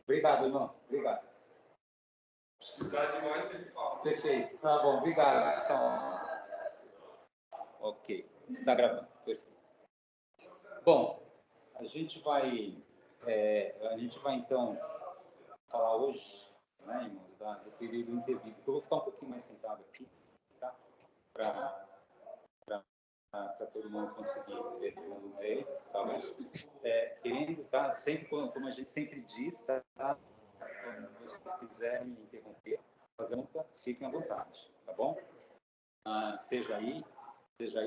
Obrigado, irmão. Obrigado. Precisar de mais, ele fala. Perfeito. Tá bom, obrigado. Ok, está gravando. Perfeito. Bom, a gente vai então falar hoje, né, irmãos, do período intervínico. Eu vou ficar um pouquinho mais sentado aqui, tá? Para todo mundo conseguir ver tudo bem, tá bom? Querendo, tá? Sempre, como a gente sempre diz, tá? Quando vocês quiserem me interromper, fazer uma pergunta, fiquem à vontade, tá bom? Seja aí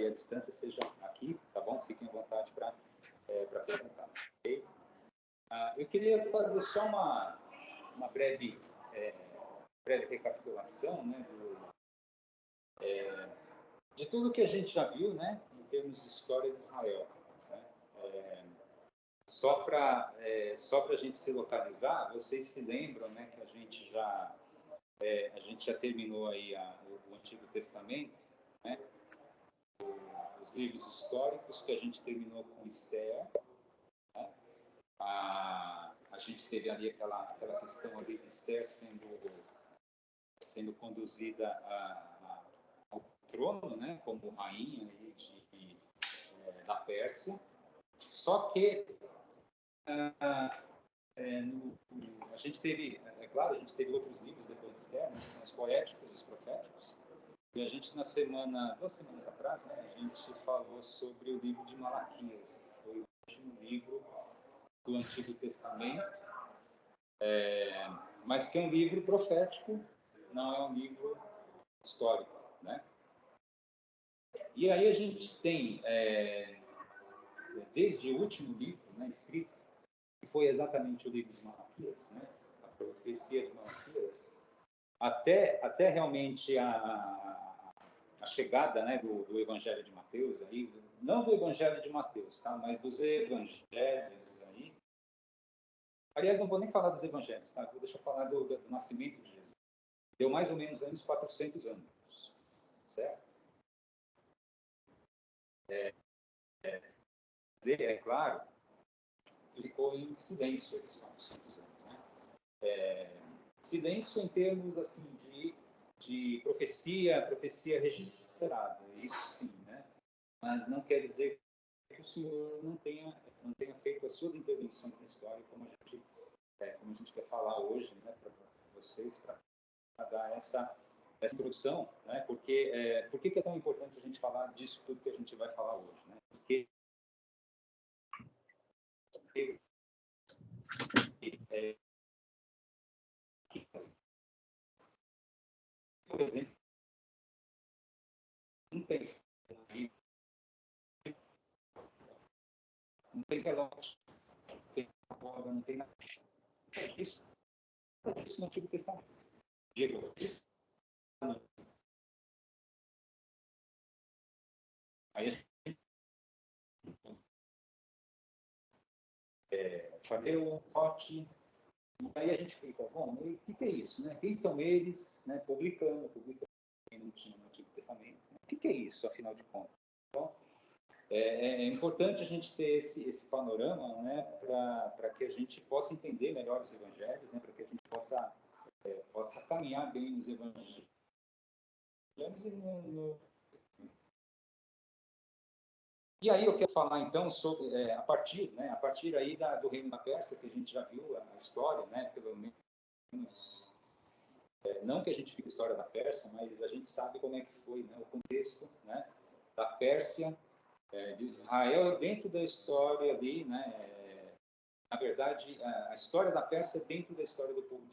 à distância, seja aqui, tá bom? Fiquem à vontade para perguntar, ok? Eu queria fazer só uma breve recapitulação, né, de tudo que a gente já viu, né, em termos de história de Israel. Né? Só para a gente se localizar, vocês se lembram, né, que a gente já terminou aí o Antigo Testamento, né? Os livros históricos, que a gente terminou com Esther. Né? A gente teve ali aquela questão ali de Esther sendo conduzida ao trono, né, como rainha aí da Pérsia. Só que a gente teve, claro, a gente teve outros livros depois de Esther, né, que são os poéticos, os proféticos. E a gente, duas semanas atrás, né, a gente falou sobre o livro de Malaquias, que foi o último livro do Antigo Testamento, mas que é um livro profético, não é um livro histórico, né? E aí a gente tem, desde o último livro, né, escrito, que foi exatamente o livro de Malaquias, né, a profecia de Malaquias, até realmente a chegada, né, do Evangelho de Mateus, aí, não do Evangelho de Mateus, tá, mas dos Evangelhos aí. Aliás, não vou nem falar dos Evangelhos, tá? Vou deixar falar do nascimento de Jesus. Deu mais ou menos uns 400 anos, certo? É claro, ficou em silêncio esses 400 anos, né? Silêncio em termos assim de profecia registrada, isso sim, né? Mas não quer dizer que o Senhor não tenha feito as suas intervenções na história, como a gente quer falar hoje, né, para vocês, para dar essa introdução, né? Por que é tão importante a gente falar disso tudo que a gente vai falar hoje, né? Porque por exemplo, não tem relógio, não tem roda, não tem nada disso no Antigo Testamento. Diego, isso. Aí fazer o pote. E aí a gente fica, bom, o que é isso? Né? Quem são eles? Né? Publicando, quem não tinha no Antigo Testamento. O que é isso, afinal de contas? Então, é importante a gente ter esse panorama, né, para que a gente possa entender melhor os evangelhos, né, para que a gente possa caminhar bem nos evangelhos. E aí eu quero falar então sobre a partir aí do reino da Pérsia, que a gente já viu a história, né, pelo menos não que a gente fique a história da Pérsia, mas a gente sabe como é que foi, né, o contexto, né, da Pérsia, de Israel dentro da história ali, né, na verdade a história da Pérsia é dentro da história do povo.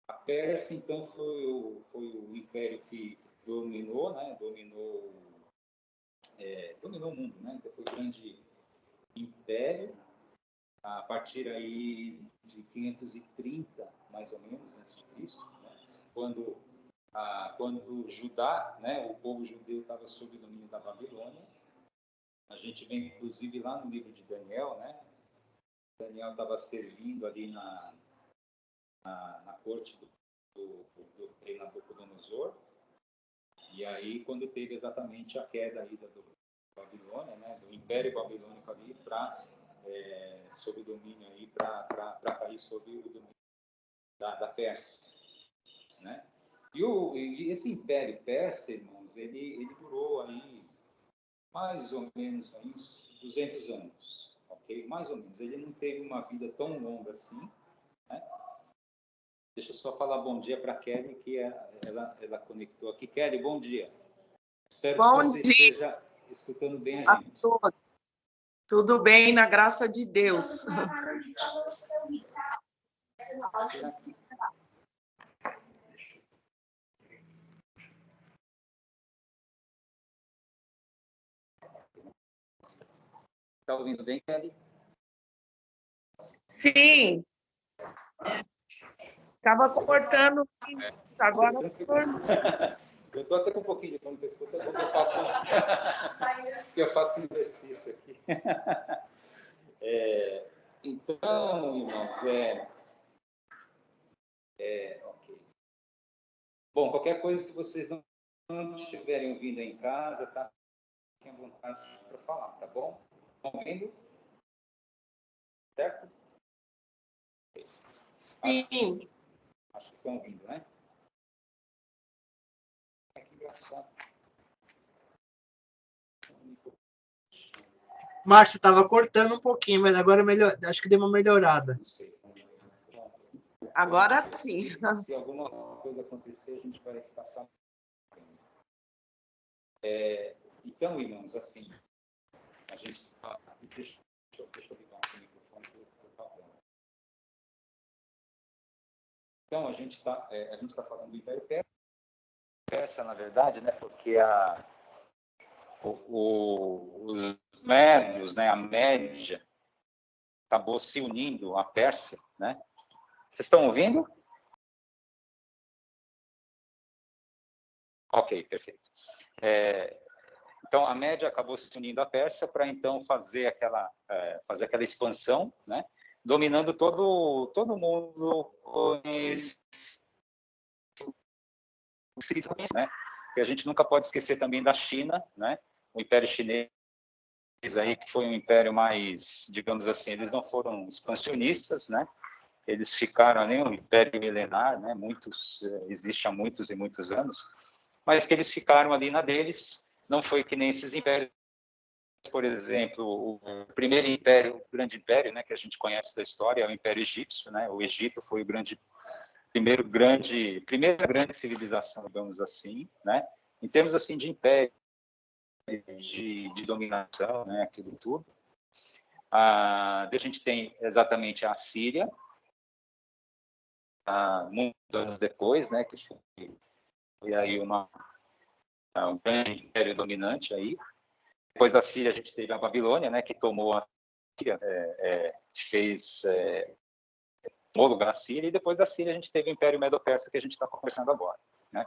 A Pérsia então foi o império que dominou, né, dominou o mundo, né? Então foi um grande império a partir aí de 530 mais ou menos antes de Cristo, né? Quando Judá, né, o povo judeu estava sob o domínio da Babilônia. A gente vê inclusive lá no livro de Daniel, né? Daniel estava servindo ali na corte do rei Nabucodonosor. E aí, quando teve exatamente a queda aí da Babilônia, né, do Império Babilônico ali para sob o domínio aí para cair sob o domínio da Pérsia, né? E esse Império Persa, irmãos, ele durou aí mais ou menos aí uns 200 anos, ok? Mais ou menos. Ele não teve uma vida tão longa assim, né? Deixa eu só falar bom dia para a Kelly, que ela conectou aqui. Kelly, bom dia. Espero que você esteja escutando bem a gente. Tudo bem, na graça de Deus. Está ouvindo bem, Kelly? Sim. Estava cortando isso, agora... Eu estou até com um pouquinho de dor no pescoço, é porque eu faço exercício aqui. Então, irmãos, ok. Bom, qualquer coisa, se vocês não estiverem ouvindo aí em casa, tá? Fiquem à vontade para falar, tá bom? Estão ouvindo? Certo? Sim. Acho que estão ouvindo, né? Que engraçado. Márcio, estava cortando um pouquinho, mas agora acho que deu uma melhorada. Não sei. Agora sim. Se alguma coisa acontecer, a gente vai ficar sabendo. Então, irmãos, assim, a gente... Deixa eu ligar aqui o microfone que eu estou falando. Então, a gente está falando do Império Persa, na verdade, né, porque os médios, né, a Média, acabou se unindo à Pérsia, né? Vocês estão ouvindo? Ok, perfeito. Então, a Média acabou se unindo à Pérsia para, então, fazer aquela expansão, né? Dominando todo o mundo, né? E a gente nunca pode esquecer também da China, né? O Império Chinês aí, que foi um império mais, digamos assim, eles não foram expansionistas, né? Eles ficaram ali um império milenar, né? Existe há muitos e muitos anos, mas que eles ficaram ali na deles. Não foi que nem esses impérios, por exemplo, o primeiro império, o grande império, né, que a gente conhece da história, é o Império Egípcio, né? O Egito foi primeira grande civilização, digamos assim, né? Em termos assim de império, de dominação, né? Aquilo tudo. A gente tem exatamente a Síria, muitos anos depois, né? Que foi aí um grande império dominante aí. Depois da Síria, a gente teve a Babilônia, né, que tomou a Síria, tomou lugar na Síria, e depois da Síria a gente teve o Império Medo-Persa, que a gente está conversando agora, né?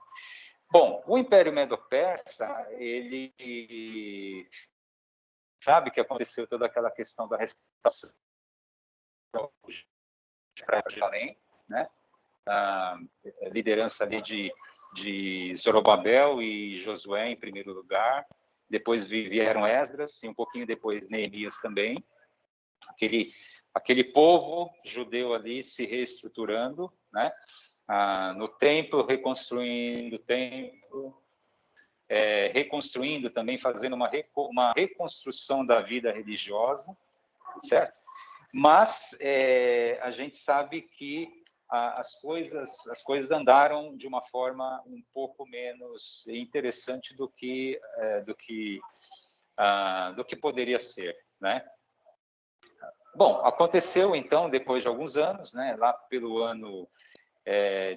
Bom, o Império Medo-Persa, ele sabe que aconteceu toda aquela questão da restauração para Jerusalém, né? A liderança ali de Zorobabel e Josué em primeiro lugar. Depois vieram Esdras, e um pouquinho depois Neemias também. Aquele povo judeu ali se reestruturando, né? No templo, reconstruindo o templo, reconstruindo também, fazendo uma reconstrução da vida religiosa, certo? Mas a gente sabe que as coisas andaram de uma forma um pouco menos interessante do que poderia ser, né? Bom, aconteceu então depois de alguns anos, né? Lá pelo ano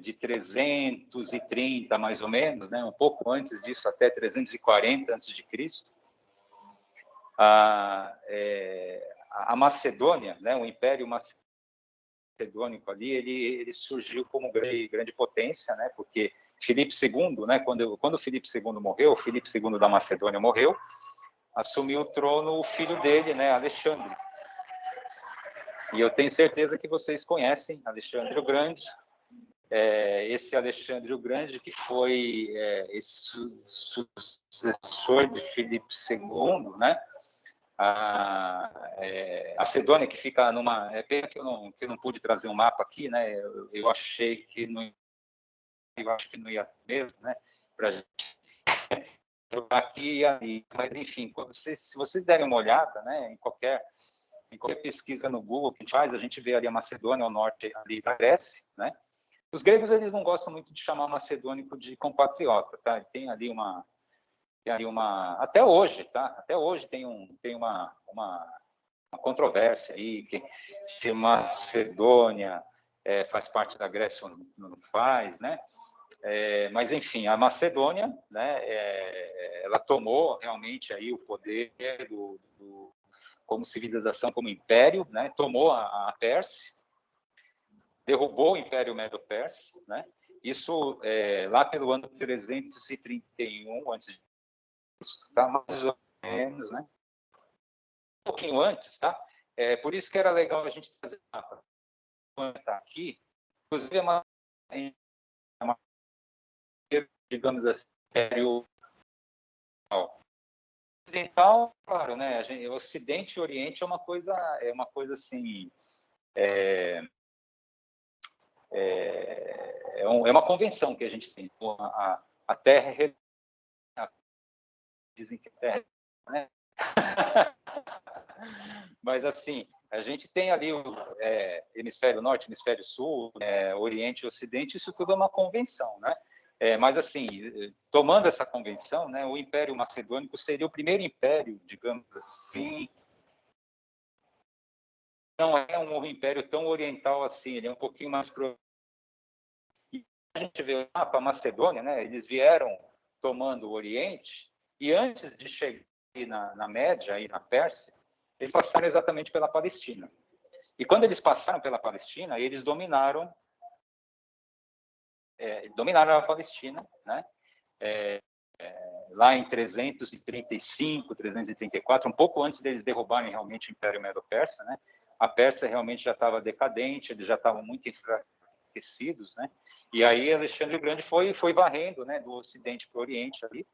de 330 mais ou menos, né? Um pouco antes disso, até 340 antes de Cristo, a Macedônia, né? O Império Macedônico ali, ele surgiu como grande potência, né? Porque Filipe II, né? Quando Filipe II morreu, Filipe II da Macedônia morreu, assumiu o trono o filho dele, né? Alexandre. E eu tenho certeza que vocês conhecem Alexandre o Grande. Esse Alexandre o Grande, que foi esse sucessor de Filipe II, né? a Macedônia, que fica numa... É pena que eu não pude trazer um mapa aqui, né? Eu achei que não... Eu acho que não ia mesmo, né? Para gente aqui e ali. Mas, enfim, se vocês derem uma olhada, né, em qualquer pesquisa no Google que a gente faz, a gente vê ali a Macedônia, ao norte ali da Grécia, né? Os gregos, eles não gostam muito de chamar macedônico de compatriota, tá? Tem ali uma... Até hoje, tá? Até hoje tem uma controvérsia aí, que se Macedônia faz parte da Grécia ou não faz, né? Mas, enfim, a Macedônia, né, ela tomou realmente aí o poder como civilização, como império, né, tomou a Pérsia, derrubou o Império Medo-Persa, né, isso lá pelo ano 331 a.C., tá, mais ou menos, né, um pouquinho antes, tá? Por isso que era legal a gente fazer o mapa. Tá aqui, inclusive digamos assim, império ocidental, claro, né? Ocidente e Oriente é uma coisa assim, é uma convenção que a gente tem. A Terra dizem que a Terra, né? Mas assim, a gente tem ali o hemisfério norte, hemisfério sul, Oriente e Ocidente, isso tudo é uma convenção, né? Mas, assim, tomando essa convenção, né, o Império Macedônico seria o primeiro império, digamos assim, não é um império tão oriental assim, ele é um pouquinho mais... E a gente vê o mapa, a Macedônia, né, eles vieram tomando o Oriente, e antes de chegar na Média, aí na Pérsia, eles passaram exatamente pela Palestina. E quando eles passaram pela Palestina, eles dominaram a Palestina, né? Lá em 335, 334, um pouco antes deles derrubarem realmente o Império Medo-Persa, né? A Pérsia realmente já estava decadente, eles já estavam muito enfraquecidos, né? E aí Alexandre o Grande foi varrendo, né, do Ocidente para o Oriente ali,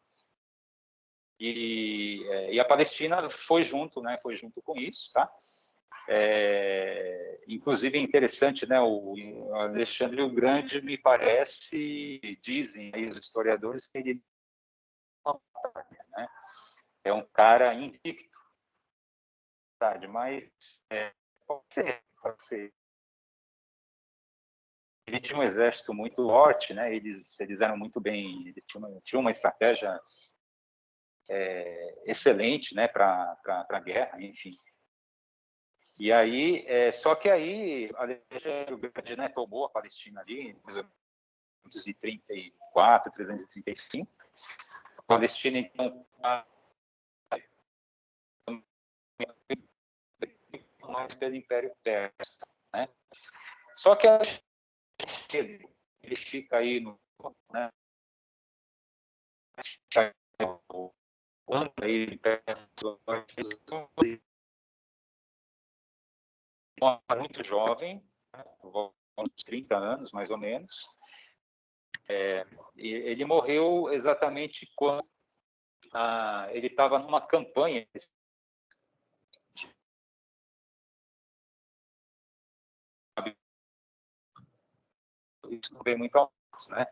e a Palestina foi junto, né? Foi junto com isso, tá? Inclusive é interessante, né, o Alexandre o Grande, me parece, dizem aí os historiadores, que ele, né, é um cara invicto, mas pode ser. Ele tinha um exército muito forte, né, eles eram muito bem, eles tinham uma estratégia excelente, né, para a guerra, enfim. E aí, só que aí, Alexandre o Grande, né, tomou a Palestina ali, em 334, 335. A Palestina, então, mais pelo Império Persa, né? Só que ele fica aí no, né, quando ele muito jovem, né, uns 30 anos, mais ou menos. Ele morreu exatamente quando ele estava numa campanha. Isso não vem muito ao nosso, né?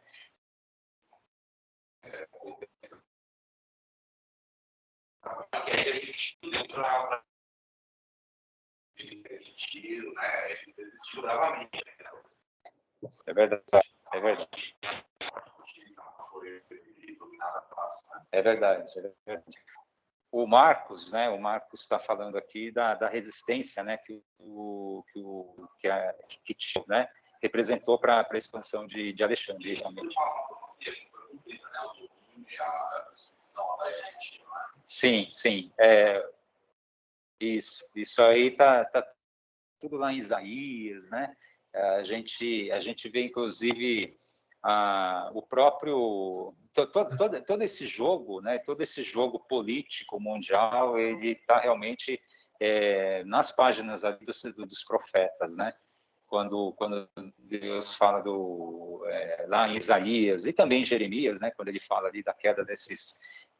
É verdade, é verdade. É verdade, é verdade. O Marcos, né? O Marcos está falando aqui da resistência, né? Que né, representou para a expansão de Alexandre, realmente. Sim, sim. Isso aí tá tudo lá em Isaías, né? A gente vê, inclusive, o próprio todo esse jogo, né? Todo esse jogo político mundial, ele está realmente nas páginas ali dos profetas, né? Quando Deus fala lá em Isaías e também em Jeremias, né? Quando ele fala ali da queda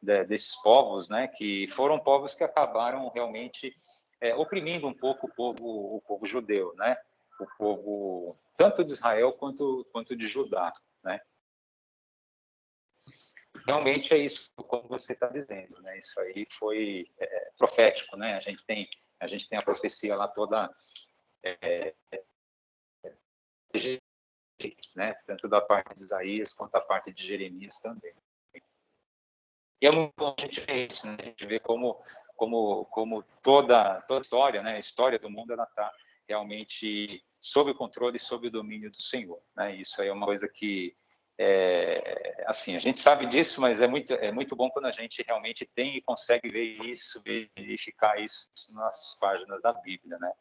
desses povos, né, que foram povos que acabaram realmente oprimindo um pouco o povo judeu, né, o povo tanto de Israel quanto de Judá, né. Realmente é isso, como você está dizendo, né? Isso aí foi profético, né? A gente tem a profecia lá toda, né? Tanto da parte de Isaías quanto da parte de Jeremias também. E é muito bom a gente ver isso, né? A gente vê como toda a história, né? A história do mundo, ela está realmente sob o controle e sob o domínio do Senhor, né? Isso aí é uma coisa que assim, a gente sabe disso, mas é muito bom quando a gente realmente tem e consegue ver isso, verificar isso nas páginas da Bíblia, né?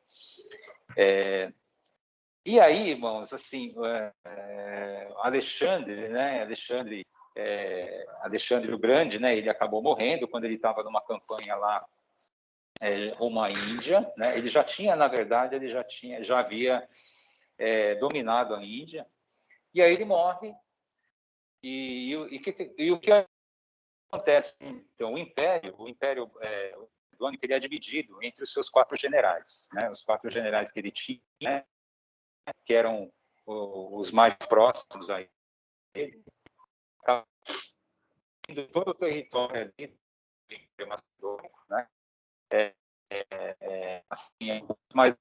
E aí, irmãos, assim, Alexandre, né? Alexandre o Grande, né? Ele acabou morrendo quando ele estava numa campanha lá rumo à Índia, né? Ele já tinha, na verdade, já havia dominado a Índia. E aí ele morre. E o que acontece? Então, o Império Babilônico, ele é dividido entre os seus 4 generais, né? Os 4 generais que ele tinha, né? Que eram os mais próximos a ele, todo o território ali do Império Macedônico, né? Assim, mas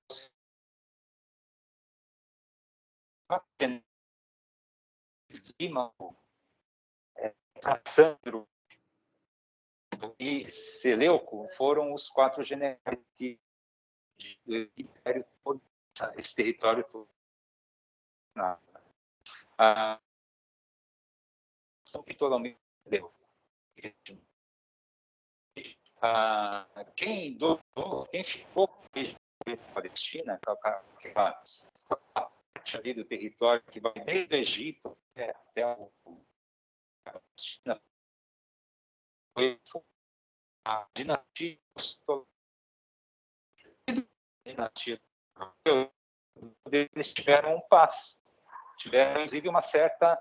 Sandro e Seleuco foram os 4 generais do Império todo, esse território todo. São Ptolomeu deu. Quem ficou com a Palestina, aquela parte ali do território que vai desde o Egito até a Palestina, foi a dinastia eles tiveram paz, tiveram inclusive uma certa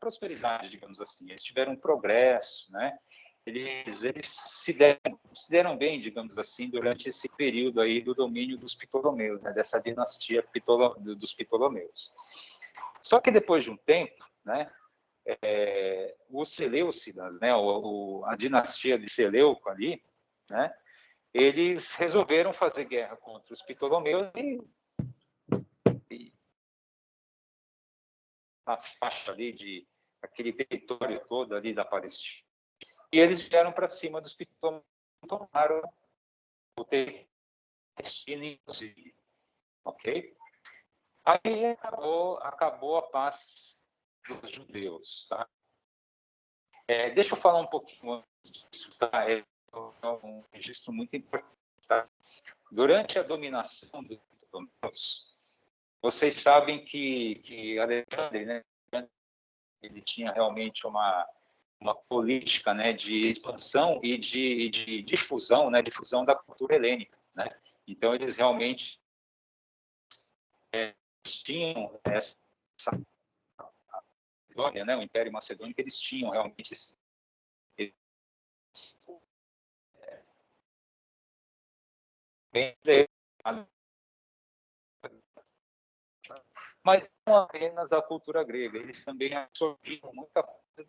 prosperidade, digamos assim. Eles tiveram um progresso, né? Eles se deram bem, digamos assim, durante esse período aí do domínio dos Ptolomeus, né? Dessa dinastia dos Ptolomeus. Só que depois de um tempo, né? Os Seleucidas, né? A dinastia de Seleuco ali, né? Eles resolveram fazer guerra contra os Ptolomeus e a faixa ali aquele território todo ali da Palestina. E eles vieram para cima dos Ptolomeus, tomaram o território Palestina, inclusive. Ok? Aí acabou a paz dos judeus, tá? Deixa eu falar um pouquinho antes disso, tá? É um registro muito importante, tá? Durante a dominação dos Ptolomeus, vocês sabem que Alexandre, né, ele tinha realmente uma política, né, de expansão e de difusão, né, difusão da cultura helênica, né? Então eles realmente tinham essa Macedônia, né, o Império Macedônico, eles tinham realmente mas não apenas a cultura grega, eles também absorviam muita coisa,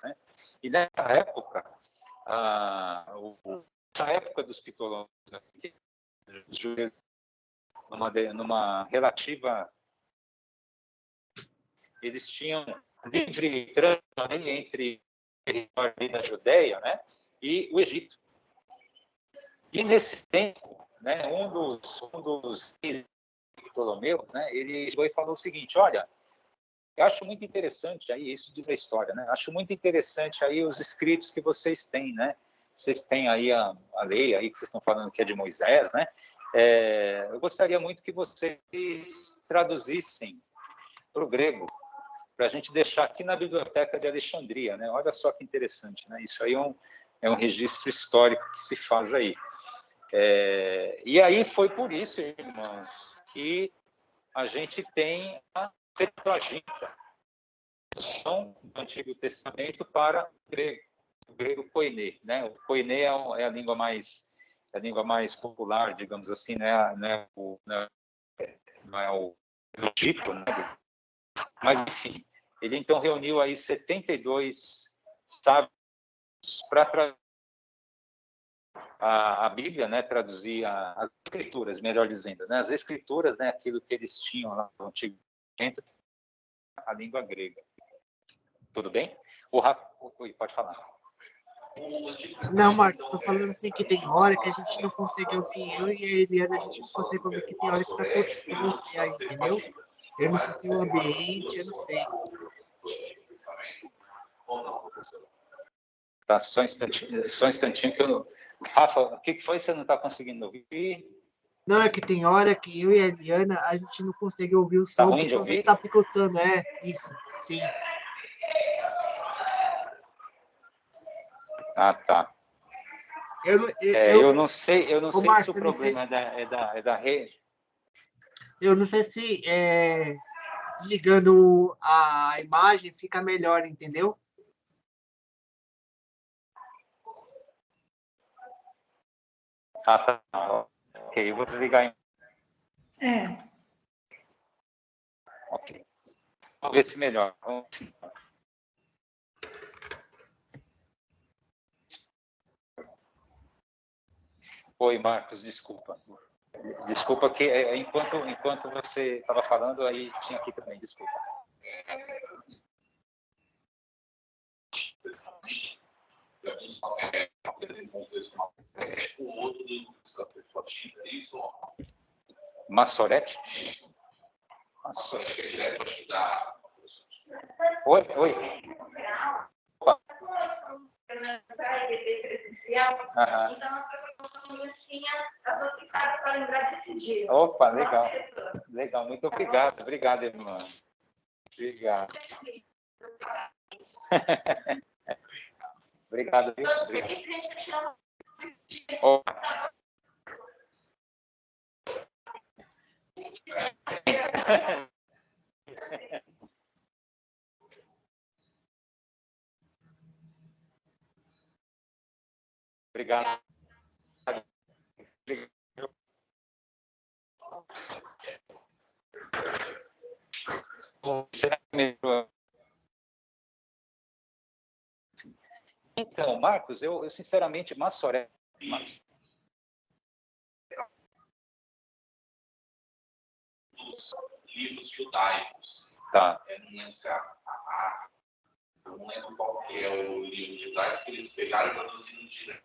né? E nessa época, dos Ptolomeus, os judeus, numa relativa, eles tinham livre trânsito entre o território da Judéia, né, e o Egito. E nesse tempo, né, um dos Ptolomeus, né, ele chegou e falou o seguinte: olha, eu acho muito interessante aí, isso diz a história, né? Acho muito interessante aí os escritos que vocês têm, né? Vocês têm aí a lei aí que vocês estão falando que é de Moisés, né? Eu gostaria muito que vocês traduzissem para o grego, para a gente deixar aqui na biblioteca de Alexandria, né? Olha só que interessante, né? Isso aí é um registro histórico que se faz aí. E aí foi por isso, irmãos, que a gente tem a Septuaginta, tradução do Antigo Testamento para o grego koiné, né? O koiné é a língua mais popular, digamos assim, não é o tipo, né? Mas enfim, ele então reuniu aí 72 sábios para traduzir a Bíblia, né? Traduzir as escrituras, melhor dizendo, né? As escrituras, né? Aquilo que eles tinham lá no Antigo Testamento, a língua grega. Tudo bem? O Rafa, pode falar. Não, Marcos, eu tô falando assim que tem hora que a gente não consegue ouvir eu e a Eliana, a gente não consegue ouvir que tem hora que tá cortando você aí, entendeu? Eu não sei se é o ambiente, eu não sei. Tá, só um instantinho que eu... Rafa, o que foi que você não está conseguindo ouvir? Não, é que tem hora que eu e a Eliana, a gente não consegue ouvir o Tá som ruim por de causa que ouvir? tá picotando, isso, sim. Ah, tá. Eu, Eu não sei ô se Márcio, o problema é da rede. eu não sei se desligando a imagem fica melhor, entendeu? Ah, tá. Ok, eu vou desligar. Ok. Vamos ver se melhor. Oi, Marcos, desculpa. Desculpa que enquanto você estava falando, aí tinha aqui também, desculpa. Massorete? Oi. Opa. Aham. Então, as pessoas não tinham associado para lembrar desse dia. Opa, legal. Legal, muito obrigado. Obrigado, irmã. Obrigado. Obrigado, viu? Obrigado. Opa. Obrigado. Então, Marcos, eu sinceramente, Massoré. Livros judaicos. Tá. Eu não lembro se eu não lembro qual que é o livro judaico que eles pegaram e traduziram direto.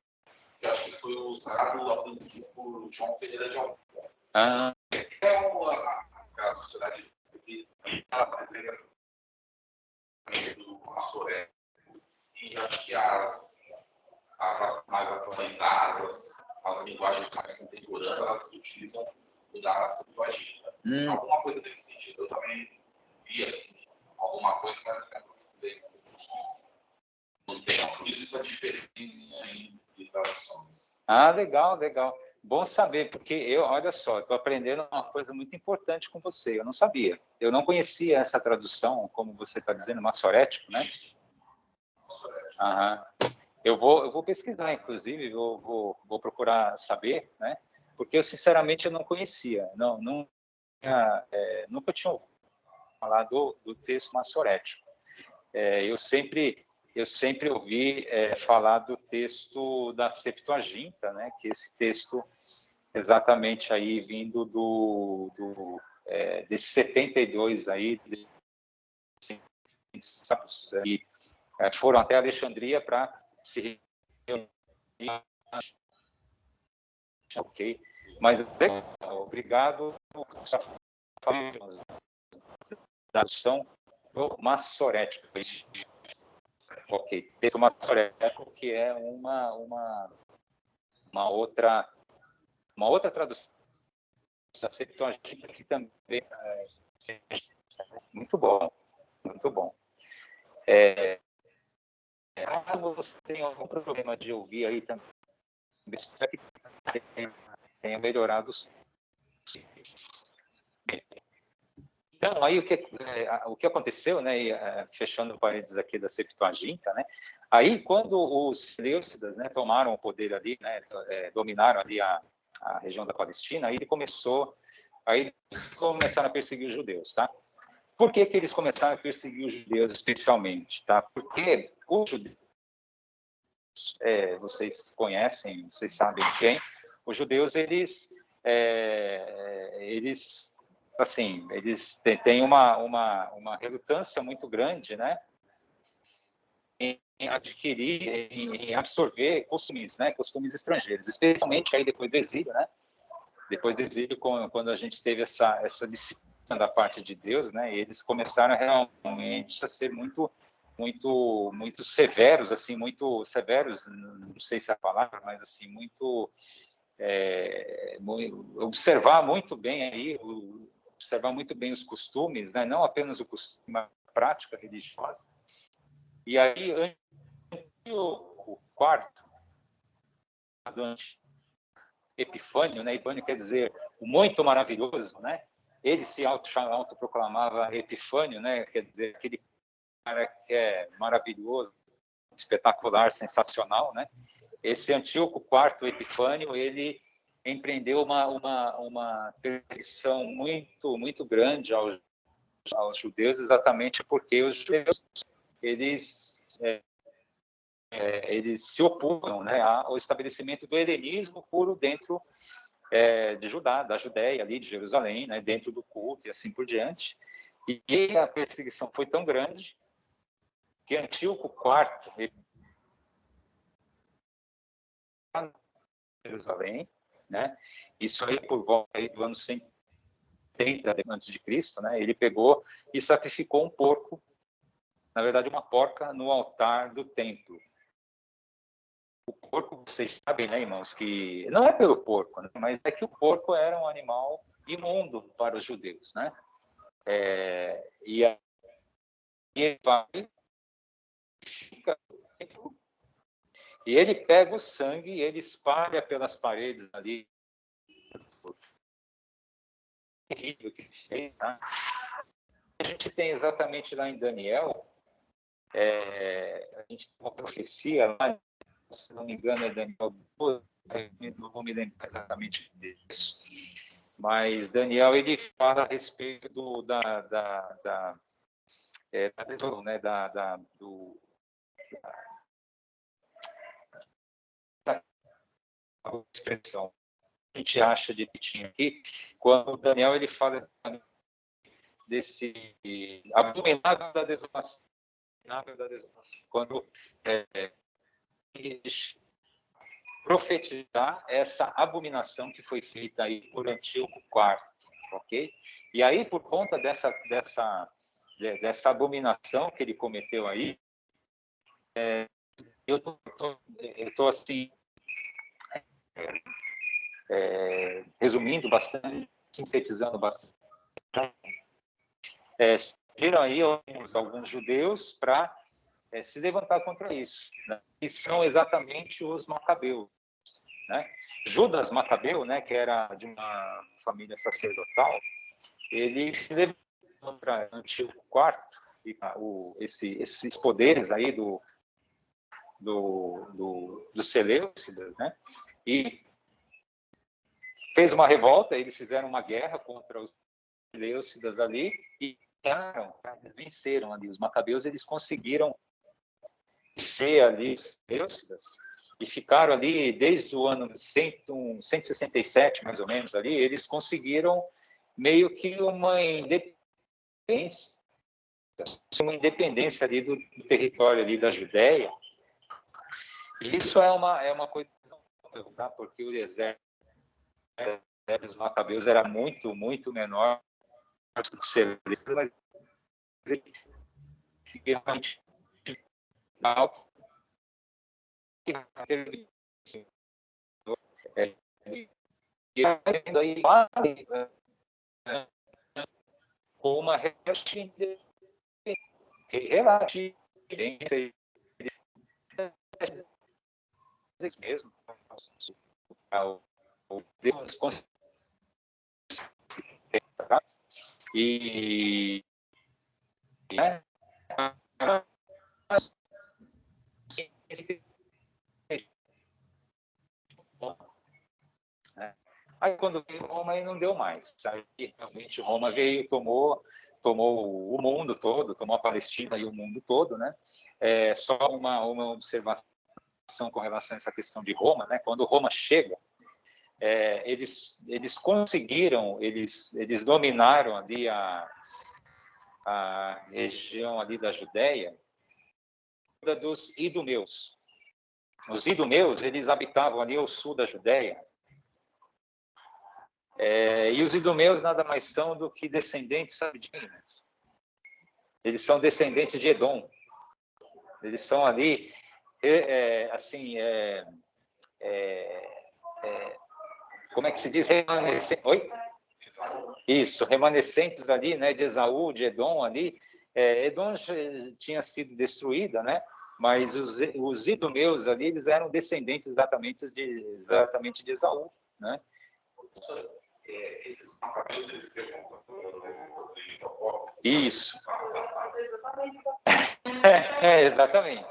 Eu acho que foi usado a princípio por João Ferreira de Almeida. Ah. É a sociedade que apresenta do Massoré. E acho que as mais atualizadas, as linguagens mais contemporâneas, elas utilizam o da Septuaginta. Alguma coisa nesse sentido. Eu também vi assim, alguma coisa, mas não tem por isso essa diferença de traduções. Ah, legal. Bom saber, porque olha só, estou aprendendo uma coisa muito importante com você. Eu não sabia. Eu não conhecia essa tradução, como você está dizendo, massorético, né? Aham. Eu vou pesquisar, inclusive, vou procurar saber, né? Porque eu, sinceramente, eu não conhecia. Nunca tinha ouvido falar do texto massorético. Eu sempre ouvi falar do texto da Septuaginta, né? Que esse texto exatamente aí vindo desses 72 aí, que foram até Alexandria para se reunir. Ok, mas obrigado da tradução do massorético. Ok, texto massorético, que é uma outra tradução da Septuaginta, que também muito bom. Você tem algum problema de ouvir aí também? Espero que tenha melhorado. Então, aí o que aconteceu, né, fechando o parênteses aqui da Septuaginta, né, aí quando os Seleucidas, né, tomaram o poder ali, né, dominaram ali a região da Palestina, aí eles começaram a perseguir os judeus, tá? Por que eles começaram a perseguir os judeus especialmente, tá? Porque os judeus, vocês conhecem, vocês sabem quem, os judeus, eles têm uma relutância muito grande, né, em adquirir, em absorver costumes, né, costumes estrangeiros, especialmente aí depois do exílio, né, depois do exílio, quando a gente teve essa disciplina da parte de Deus, né, eles começaram realmente a ser muito severos, assim, muito severos, não sei se é a palavra, mas assim, observar muito bem os costumes, né? Não apenas o costume, mas a prática religiosa. E aí, o quarto, Epifânio, né? Epifânio quer dizer o muito maravilhoso, né? Ele se autoproclamava Epifânio, né? Quer dizer, aquele cara que é maravilhoso, espetacular, sensacional, né? Esse Antíoco IV Epifânio, ele empreendeu uma perseguição muito grande aos judeus, exatamente porque os judeus eles se opunham, né, ao estabelecimento do helenismo puro dentro da Judéia, ali de Jerusalém, né, dentro do culto e assim por diante. E a perseguição foi tão grande que Antíoco IV Jerusalém, né? Isso aí por volta aí do ano 130 antes de Cristo, né? Ele pegou e sacrificou um porco, na verdade uma porca, no altar do templo. O porco, vocês sabem, né, irmãos, que não é pelo porco, né? Mas é que o porco era um animal imundo para os judeus, né? E aí ele vai, fica e ele pega o sangue e ele espalha pelas paredes ali. Terrível que ele fez, tá? A gente tem exatamente lá em Daniel, a gente tem uma profecia lá, se não me engano é Daniel 12, não vou me lembrar exatamente disso, mas Daniel ele fala a respeito da desolação, né, da expressão que a gente acha de Pitinho aqui, quando Daniel ele fala desse abominável da desolação, quando profetizar essa abominação que foi feita aí por Antíoco IV, ok? E aí, por conta dessa abominação que ele cometeu aí, eu tô assim, resumindo bastante, sintetizando bastante, surgiram aí alguns judeus para se levantar contra isso, né? E são exatamente os macabeus, né? Judas Macabeu, né, que era de uma família sacerdotal, ele se levantou contra Antíoco IV e esses poderes aí dos Seleucidas, né? E fez uma revolta, eles fizeram uma guerra contra os Seleucidas ali e eles venceram ali. Os Macabeus, eles conseguiram ser ali os Seleucidas e ficaram ali desde o ano 167, mais ou menos, ali, eles conseguiram meio que uma independência ali do território ali da Judéia. E isso é uma coisa, tá? Porque o exército dos Macabeus era muito menor do que os Seleucidas, mas ele realmente alto. E aí quase com uma relativa mesmo E aí quando veio Roma, aí não deu mais. Aí realmente Roma veio, tomou o mundo todo, tomou a Palestina e o mundo todo, né? Só uma observação com relação a essa questão de Roma, né? Quando Roma chega, eles conseguiram, eles dominaram ali a região ali da Judéia, dos idumeus. Os idumeus, eles habitavam ali ao sul da Judéia. E os idumeus nada mais são do que descendentes, sabe de quem? Eles são descendentes de Edom. Eles são ali, como é que se diz? Oi? Isso, remanescentes ali, né, de Esaú, de Edom ali. Edom tinha sido destruída, né? Mas os idumeus ali, eles eram descendentes exatamente de Esaú, né? Esses macabeus, eles têm Isso. Exatamente.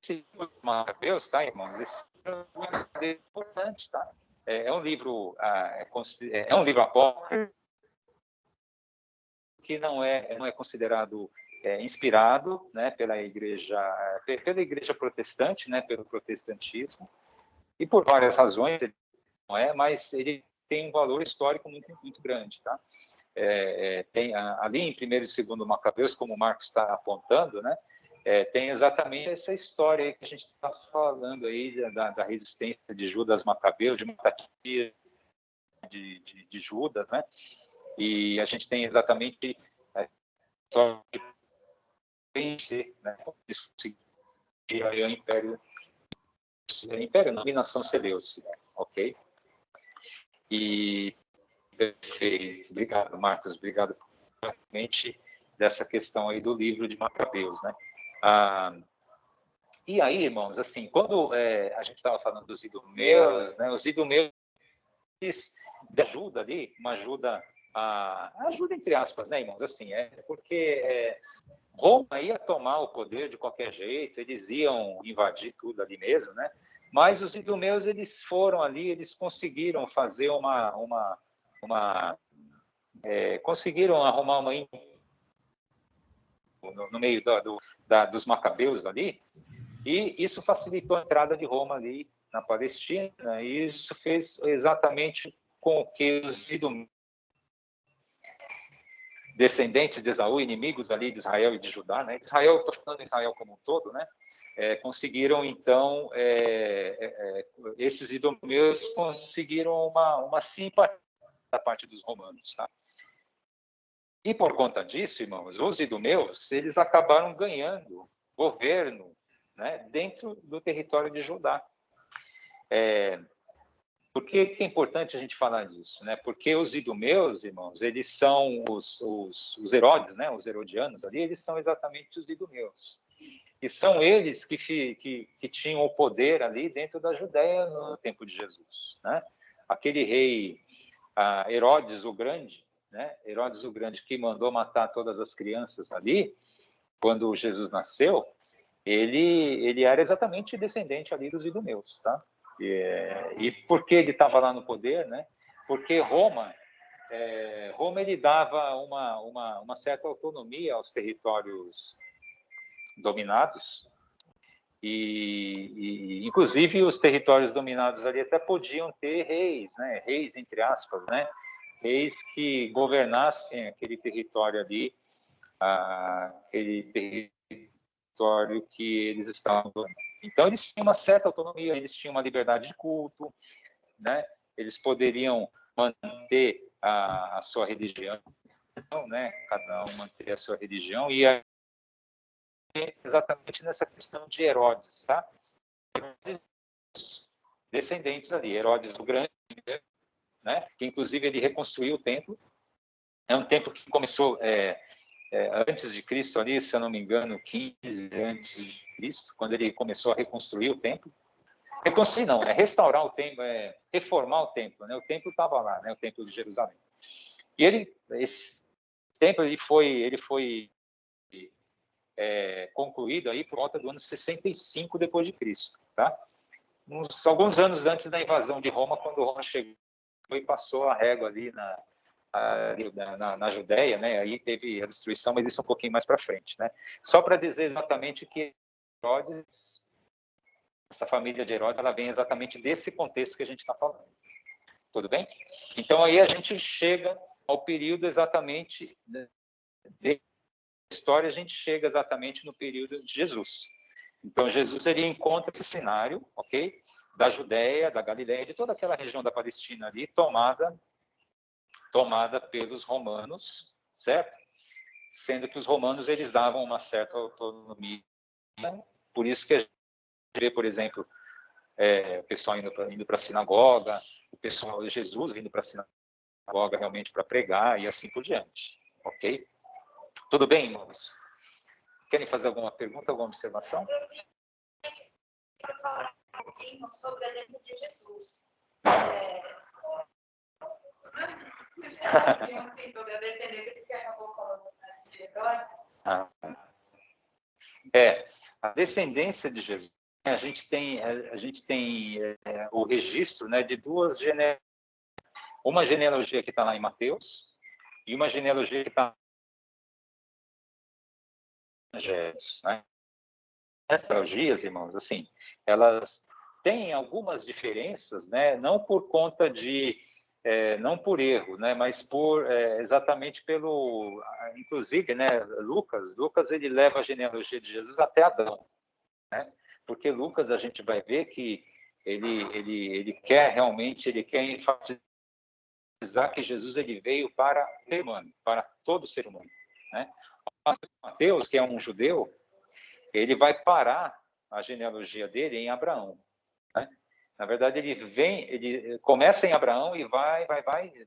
Esse Macabeus, tá, irmãos? Esse é importante, tá? É um livro apócrifo que não é considerado inspirado, né, pela igreja protestante, né, pelo protestantismo, e por várias razões ele não mas ele tem um valor histórico muito, muito grande, tá? Tem ali em 1º e 2º Macabeus, como o Marcos está apontando, né? Tem exatamente essa história aí que a gente está falando aí da resistência de Judas Macabeu, de Matatia, de Judas, né? E a gente tem exatamente a história de vencer, né? Isso é o Império, não, dominação Seleucida, ok? E perfeito, obrigado, Marcos, obrigado por realmente dessa questão aí do livro de Macabeus, né? E aí, irmãos, assim, quando a gente estava falando dos idumeus, né? Os idumeus de ajuda ali, uma ajuda, ajuda entre aspas, né, irmãos? Assim, porque Roma ia tomar o poder de qualquer jeito, eles iam invadir tudo ali mesmo, né? Mas os idumeus, eles foram ali, eles conseguiram fazer conseguiram arrumar uma no meio dos macabeus ali, e isso facilitou a entrada de Roma ali na Palestina, e isso fez exatamente com que os idumeus, descendentes de Esaú, inimigos ali de Israel e de Judá, né? Israel, estou falando de Israel como um todo, né? Conseguiram, então, esses idumeus conseguiram uma simpatia da parte dos romanos, tá? E por conta disso, irmãos, os idumeus, eles acabaram ganhando governo, né, dentro do território de Judá. Por que é importante a gente falar disso, né? Porque os idumeus, irmãos, eles são os Herodes, né? Os herodianos ali, eles são exatamente os idumeus. E são eles que tinham o poder ali dentro da Judéia no tempo de Jesus, né? Aquele rei Herodes o Grande, né? Herodes o Grande, que mandou matar todas as crianças ali, quando Jesus nasceu, ele era exatamente descendente ali dos idumeus, tá? E por que ele estava lá no poder, né? Porque Roma ele dava uma certa autonomia aos territórios dominados, e inclusive os territórios dominados ali até podiam ter reis, né? Reis entre aspas, né? Reis que governassem aquele território ali, aquele território que eles estavam dominando. Então eles tinham uma certa autonomia, eles tinham uma liberdade de culto, né? Eles poderiam manter a sua religião, né? Cada um manter a sua religião, e exatamente nessa questão de Herodes, tá? Herodes, descendentes ali, Herodes o Grande, né? Que inclusive ele reconstruiu o templo. É um templo que começou antes de Cristo ali, se eu não me engano, 15 antes de Cristo, quando ele começou a reconstruir o templo. reconstruir não, é restaurar o templo, é reformar o templo, né? O templo estava lá, né? O templo de Jerusalém. E esse templo ele foi concluído aí por volta do ano 65 depois de Cristo, tá? Alguns anos antes da invasão de Roma, quando Roma chegou e passou a régua ali na Judéia, né? Aí teve a destruição, mas isso um pouquinho mais para frente, né? Só para dizer exatamente que Herodes, essa família de Herodes, ela vem exatamente desse contexto que a gente está falando. Tudo bem? Então aí a gente chega ao período exatamente de história, a gente chega exatamente no período de Jesus. Então Jesus ele encontra esse cenário, ok? Da Judéia, da Galiléia, de toda aquela região da Palestina ali, tomada pelos romanos, certo? Sendo que os romanos eles davam uma certa autonomia. Por isso que a gente vê, por exemplo, o pessoal indo para a sinagoga, o pessoal de Jesus indo para a sinagoga realmente para pregar e assim por diante, ok? Tudo bem, irmãos? Querem fazer alguma pergunta, alguma observação? Para falar um pouquinho sobre a lei de Jesus. A descendência de Jesus. A gente tem o registro, né, de duas genealogias. Uma genealogia que está lá em Mateus e uma genealogia que está em Evangelhos, né? Essas genealogias, irmãos, assim, elas têm algumas diferenças, né? Não por conta de não por erro, né, mas por exatamente pelo, inclusive, né, Lucas ele leva a genealogia de Jesus até Adão, né? Porque Lucas a gente vai ver que ele quer realmente, ele quer enfatizar que Jesus ele veio para o ser humano, para todo ser humano, né? Mateus, que é um judeu, ele vai parar a genealogia dele em Abraão, né? Na verdade, ele começa em Abraão e vai,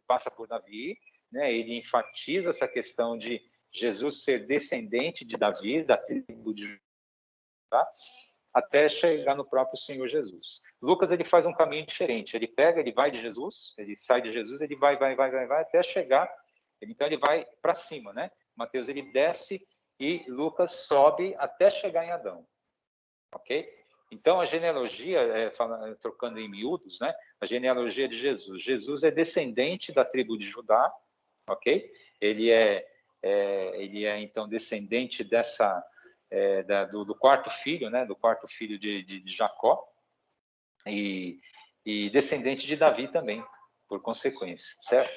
passa por Davi, né? Ele enfatiza essa questão de Jesus ser descendente de Davi, da tribo de Judá, até chegar no próprio Senhor Jesus. Lucas ele faz um caminho diferente. Ele vai de Jesus, ele sai de Jesus, ele vai até chegar. Então ele vai para cima, né? Mateus ele desce e Lucas sobe até chegar em Adão, ok? Então, a genealogia, trocando em miúdos, né? A genealogia de Jesus. Jesus é descendente da tribo de Judá, ok? Ele é então, descendente do quarto filho, né? Do quarto filho de Jacó. E descendente de Davi também, por consequência, certo?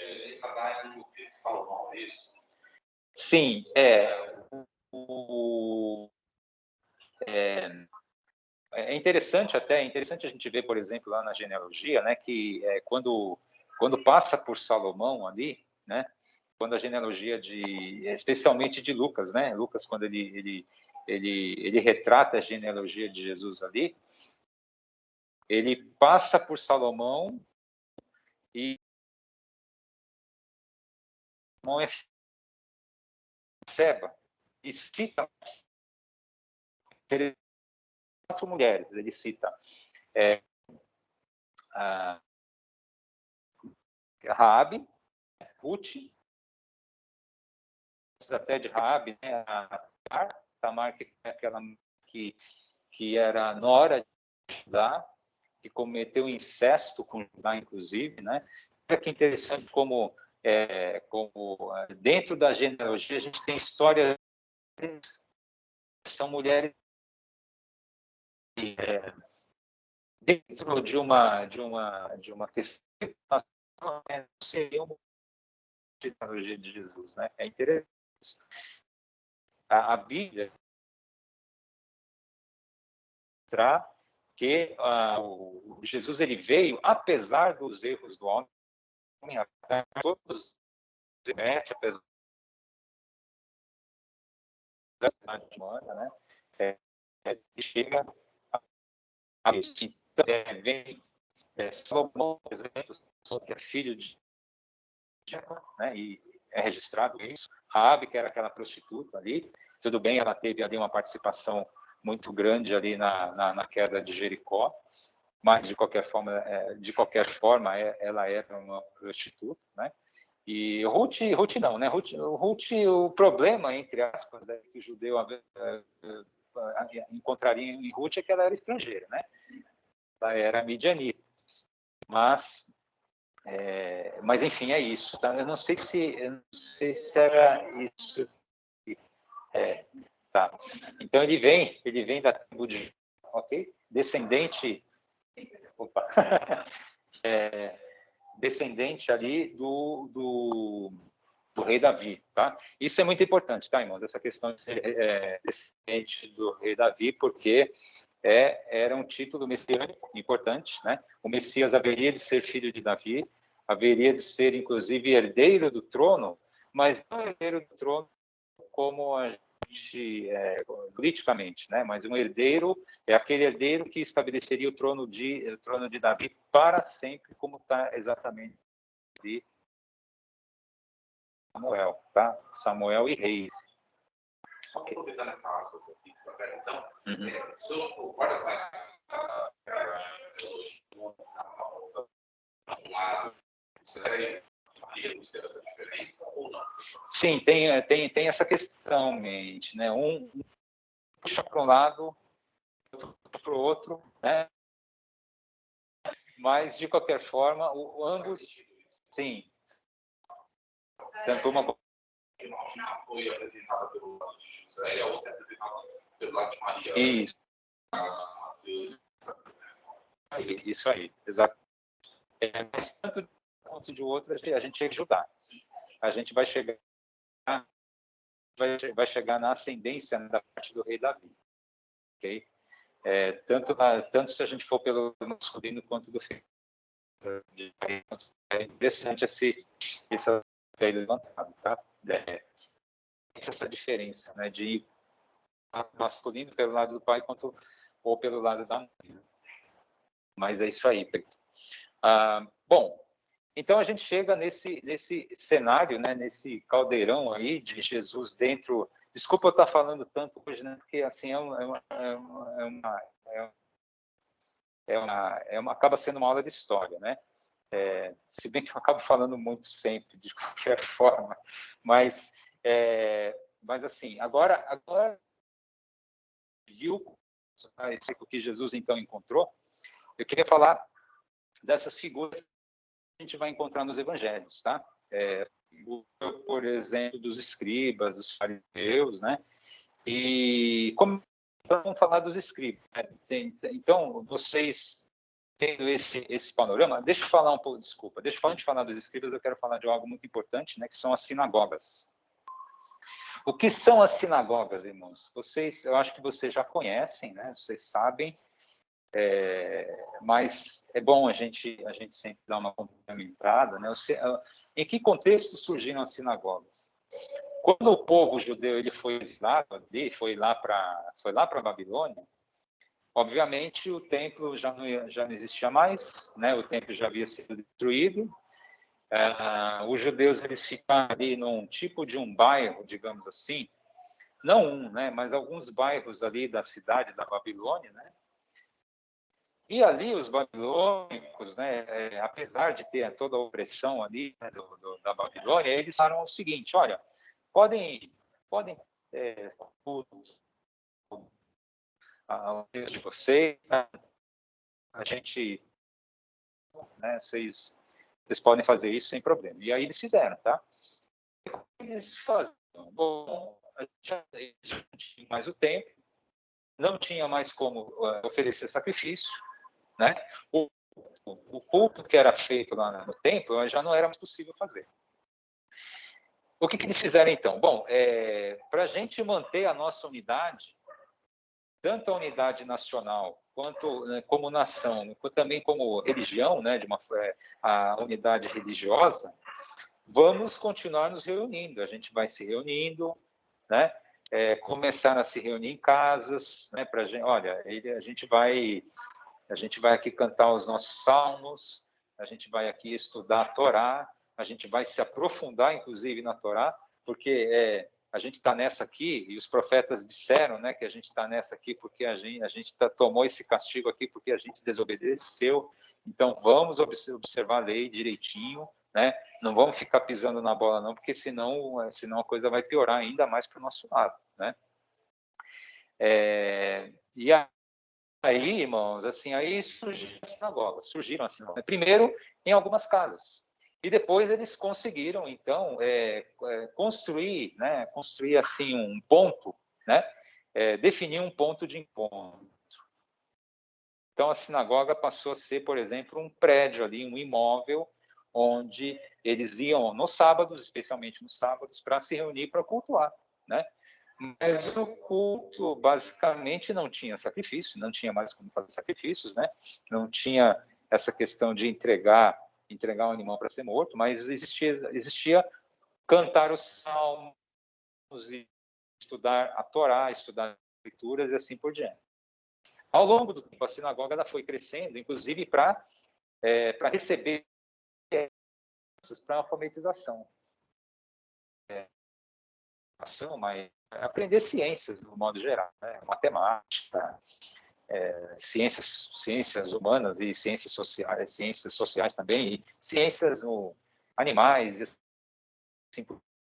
Sim, é interessante a gente ver, por exemplo, lá na genealogia, né, que quando passa por Salomão ali, né, quando a genealogia especialmente de Lucas, né, Lucas quando ele retrata a genealogia de Jesus ali, ele passa por Salomão e Salomão é Seba e cita 4 mulheres, ele cita a Raabe, Ruth, até de Raabe, né, a Tamar, que é aquela que era nora de Judá, que cometeu incesto com Judá, inclusive, né? Olha que interessante como dentro da genealogia a gente tem histórias que são mulheres dentro de uma questão seria uma genealogia de Jesus, né? É interessante. A Bíblia mostrar que o Jesus ele veio apesar dos erros do homem, todos apesar da cidade humana, né? Chega a vem Salomão, por exemplo, que é filho de Jacó, né? E é registrado isso. Raabe, que era aquela prostituta ali, tudo bem, ela teve ali uma participação muito grande ali na queda de Jericó, mas de qualquer forma, ela era uma prostituta, né? E Ruth não, né? Ruth, o problema, entre aspas, né, que o judeu encontraria em Ruth é que ela era estrangeira, né? Ela era midianita. Mas enfim, é isso. Tá? Eu não sei se era isso. Tá. Então ele vem da tribo de, ok? Descendente, opa, descendente ali do rei Davi, tá? Isso é muito importante, tá, irmãos? Essa questão de ser descendente do rei Davi, porque era um título messiânico importante, né? O Messias haveria de ser filho de Davi, haveria de ser, inclusive, herdeiro do trono, mas não herdeiro do trono como a gente, politicamente, né? Mas um herdeiro é aquele herdeiro que estabeleceria o trono de Davi para sempre, como está exatamente de Samuel, tá? Samuel e rei. Só aproveitando essa aspas aqui, então, o senhor concorda com essa diferença ou não? Sim, tem essa questão, mente, né? Um puxa para um lado, outro para o outro, né? Mas, de qualquer forma, ambos, sim. Tanto uma foi apresentada pelo lado de José e a outra apresentada pelo lado de Maria. Isso. Isso aí, exato. Mas tanto de um quanto de outro, a gente chega a ajudar. A gente vai chegar na ascendência da parte do rei Davi. Ok? Tanto se a gente for pelo masculino quanto do feminino. É interessante esse pé levantado, tá? Essa diferença, né, de ir masculino pelo lado do pai ou pelo lado da mãe. Mas é isso aí, Pedro. Bom, então a gente chega nesse cenário, né, nesse caldeirão aí de Jesus dentro. Desculpa eu estar falando tanto hoje, né, porque assim acaba sendo uma aula de história, né? Se bem que eu acabo falando muito sempre, de qualquer forma, mas assim, agora viu o que Jesus então encontrou. Eu queria falar dessas figuras que a gente vai encontrar nos evangelhos, tá? Por exemplo, dos escribas, dos fariseus, né? E vamos falar dos escribas, né? Então, vocês tendo esse panorama, deixa eu falar um pouco, desculpa, antes de falar dos escribas, eu quero falar de algo muito importante, né? Que são as sinagogas. O que são as sinagogas, irmãos? Eu acho que vocês já conhecem, né? Vocês sabem. Mas é bom a gente sempre dar uma complementada, né? Em que contexto surgiram as sinagogas? Quando o povo judeu ele foi exilado, foi lá para a Babilônia, obviamente o templo já não existia mais, né? O templo já havia sido destruído. Os judeus eles ficaram ali num tipo de um bairro, digamos assim, não né? Mas alguns bairros ali da cidade da Babilônia, né? E ali os babilônicos, né, apesar de ter toda a opressão ali, né, da Babilônia, eles falaram o seguinte: olha, podem ao Deus de vocês, né, a gente, né, vocês podem fazer isso sem problema. E aí eles fizeram, tá? Eles faziam. Bom, já não tinha mais o tempo, não tinha mais como oferecer sacrifício, né? O culto que era feito lá no templo já não era mais possível fazer. O que eles fizeram então? Bom, para a gente manter a nossa unidade, tanto a unidade nacional quanto como nação, também como religião, né, a unidade religiosa, vamos continuar nos reunindo. A gente vai se reunindo, né? Começar a se reunir em casas, né? Para gente, olha, a gente vai aqui cantar os nossos salmos, a gente vai aqui estudar a Torá, a gente vai se aprofundar, inclusive, na Torá, porque a gente está nessa aqui, e os profetas disseram, né, que a gente está nessa aqui porque a gente tomou esse castigo aqui porque a gente desobedeceu. Então, vamos observar a lei direitinho, né? Não vamos ficar pisando na bola, não, porque senão a coisa vai piorar ainda mais para o nosso lado, né? E aí, irmãos, assim, aí surgiram as sinagogas. Primeiro, em algumas casas. E depois eles conseguiram, então, construir assim um ponto, né? Definir um ponto de encontro. Então, a sinagoga passou a ser, por exemplo, um prédio ali, um imóvel, onde eles iam nos sábados, especialmente nos sábados, para se reunir para cultuar, né? Mas o culto, basicamente, não tinha sacrifício, não tinha mais como fazer sacrifícios, né? Não tinha essa questão de entregar um animal para ser morto, mas existia cantar os salmos, e estudar a Torá, estudar as escrituras e assim por diante. Ao longo do tempo, a sinagoga ela foi crescendo, inclusive para receber para alfabetização. Mas aprender ciências, no modo geral, né? Matemática, ciências humanas e ciências sociais também, e ciências animais, assim,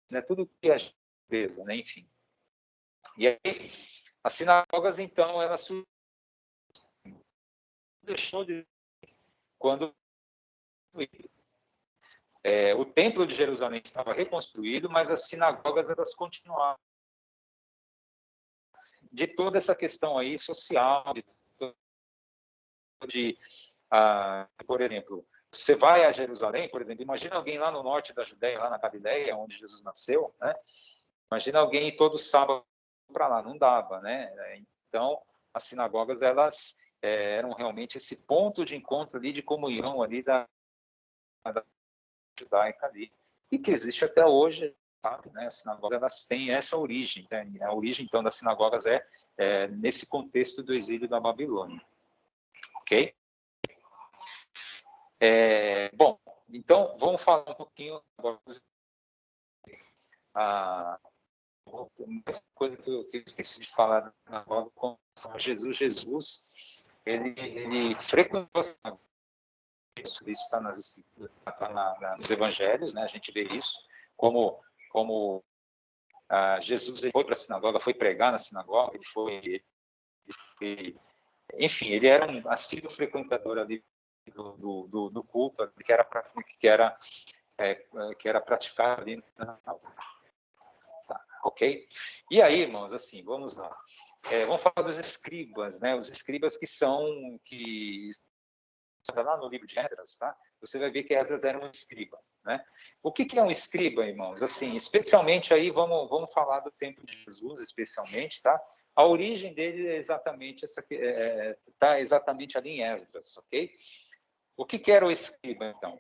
né? Tudo que a gente pesa, né? Enfim. E aí, as sinagogas, então, elas deixou de quando o templo de Jerusalém estava reconstruído, mas as sinagogas elas continuaram. De toda essa questão aí social, por exemplo, você vai a Jerusalém, por exemplo, imagina alguém lá no norte da Judéia, lá na Galileia, onde Jesus nasceu, né? Imagina alguém ir todo sábado para lá, não dava, né? Então, as sinagogas, elas eram realmente esse ponto de encontro ali, de comunhão ali da judaica ali, e que existe até hoje, sabe, né? As sinagogas, elas têm essa origem, né? A origem, então, das sinagogas nesse contexto do exílio da Babilônia. Ok? Bom, então, vamos falar um pouquinho agora. Uma coisa que eu esqueci de falar agora com relação a Jesus. Jesus, ele frequentou isso está nos evangelhos, né? A gente vê isso, como Jesus ele foi para a sinagoga, foi pregar na sinagoga, enfim, ele era um assíduo frequentador ali do culto que era praticado ali na sinagoga. Tá, ok? E aí, irmãos, assim, vamos lá. Vamos falar dos escribas, né? Os escribas que lá no livro de Esdras, tá? Você vai ver que Esdras era um escriba, né? O que é um escriba, irmãos? Assim, especialmente aí, vamos falar do tempo de Jesus, especialmente, tá? A origem dele é exatamente está exatamente ali em Esdras, ok? O que era o escriba, então?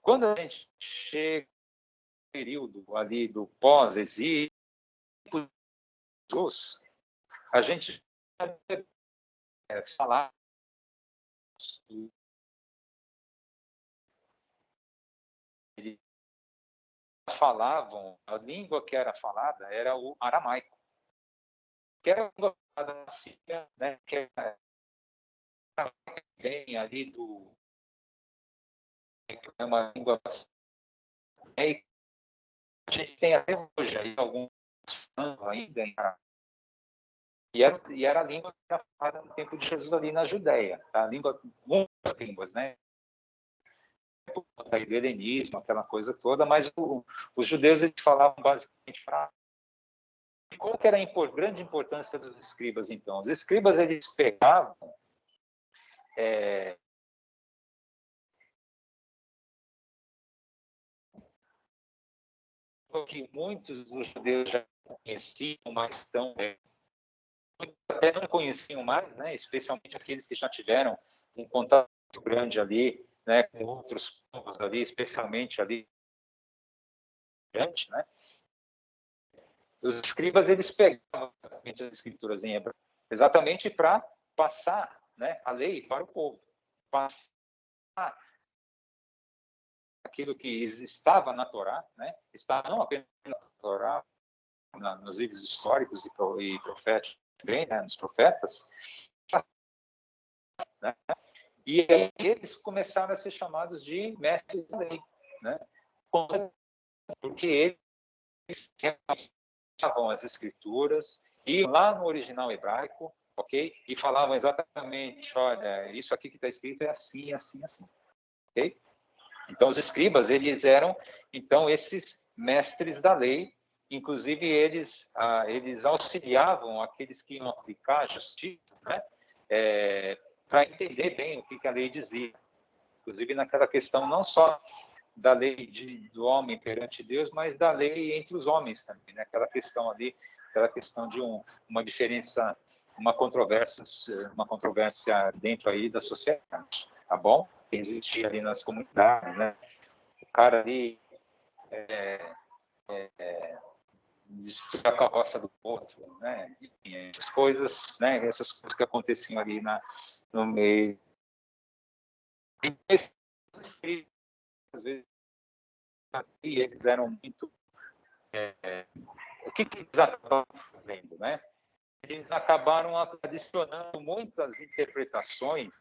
Quando a gente chega no período ali do pós-exílio, Jesus, a gente falar eles falavam, a língua que era falada era o aramaico, que era a língua falada na Síria, né, que era bem ali é uma língua e a gente tem até hoje aí alguns ainda e era a língua que era falada no tempo de Jesus ali na Judéia, tá? A língua, muitas línguas, né? Do helenismo, aquela coisa toda, mas os judeus eles falavam basicamente para qual que era a grande importância dos escribas, então? Os escribas, eles pegavam que muitos dos judeus já conheciam, mas até não conheciam mais, né? Especialmente aqueles que já tiveram um contato grande ali, né, com outros povos ali, especialmente ali, né? Os escribas, eles pegavam as escrituras em hebraico, exatamente para passar, né, a lei para o povo, passar aquilo que estava na Torá, né? Estava não apenas na Torá, nos livros históricos e proféticos também, né, nos profetas, né? E aí eles começaram a ser chamados de mestres da lei, né? Porque eles realizavam as escrituras, iam lá no original hebraico, ok? E falavam exatamente, olha, isso aqui que está escrito é assim, assim, assim, ok? Então, os escribas, eles eram, então, esses mestres da lei. Inclusive, eles auxiliavam aqueles que iam aplicar a justiça, né? Para entender bem o que a lei dizia. Inclusive, naquela questão não só da lei do homem perante Deus, mas da lei entre os homens também, né? Aquela questão ali, aquela questão de uma diferença, uma controvérsia dentro aí da sociedade, tá bom? Que existia ali nas comunidades, né? O cara ali destruir a carroça do outro, né? Enfim, essas coisas, né? Essas coisas que aconteciam ali no meio. E esses escritos, às vezes, eles eram muito... o que eles acabaram fazendo, né? Eles acabaram adicionando muitas interpretações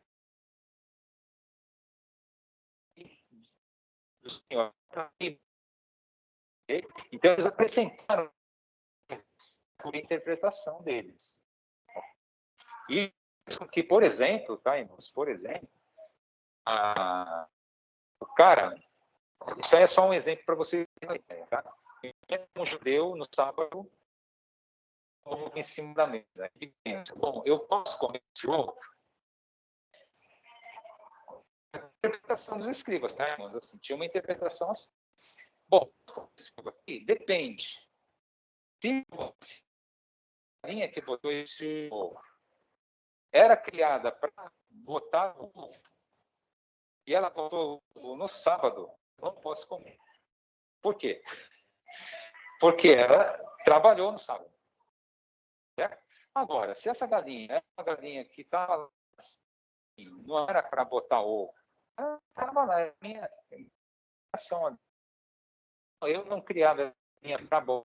do Senhor. Então, eles acrescentaram por interpretação deles. E que, por exemplo, tá, irmãos? Por exemplo, o cara, isso aí é só um exemplo para você ter uma ideia, tá? Um judeu no sábado ovo em cima da mesa. E pensa, bom, eu posso comer esse ovo? A interpretação dos escribas, tá, irmãos? Assim, tinha uma interpretação assim. Bom, aqui depende. Se a linha que botou esse ovo era criada para botar o ovo e ela botou o ovo no sábado, eu não posso comer. Por quê? Porque ela trabalhou no sábado. Certo? Agora, se essa galinha é uma galinha que estava assim, não era para botar ovo, ela estava lá, é minha ação. Eu não criava a galinha para botar.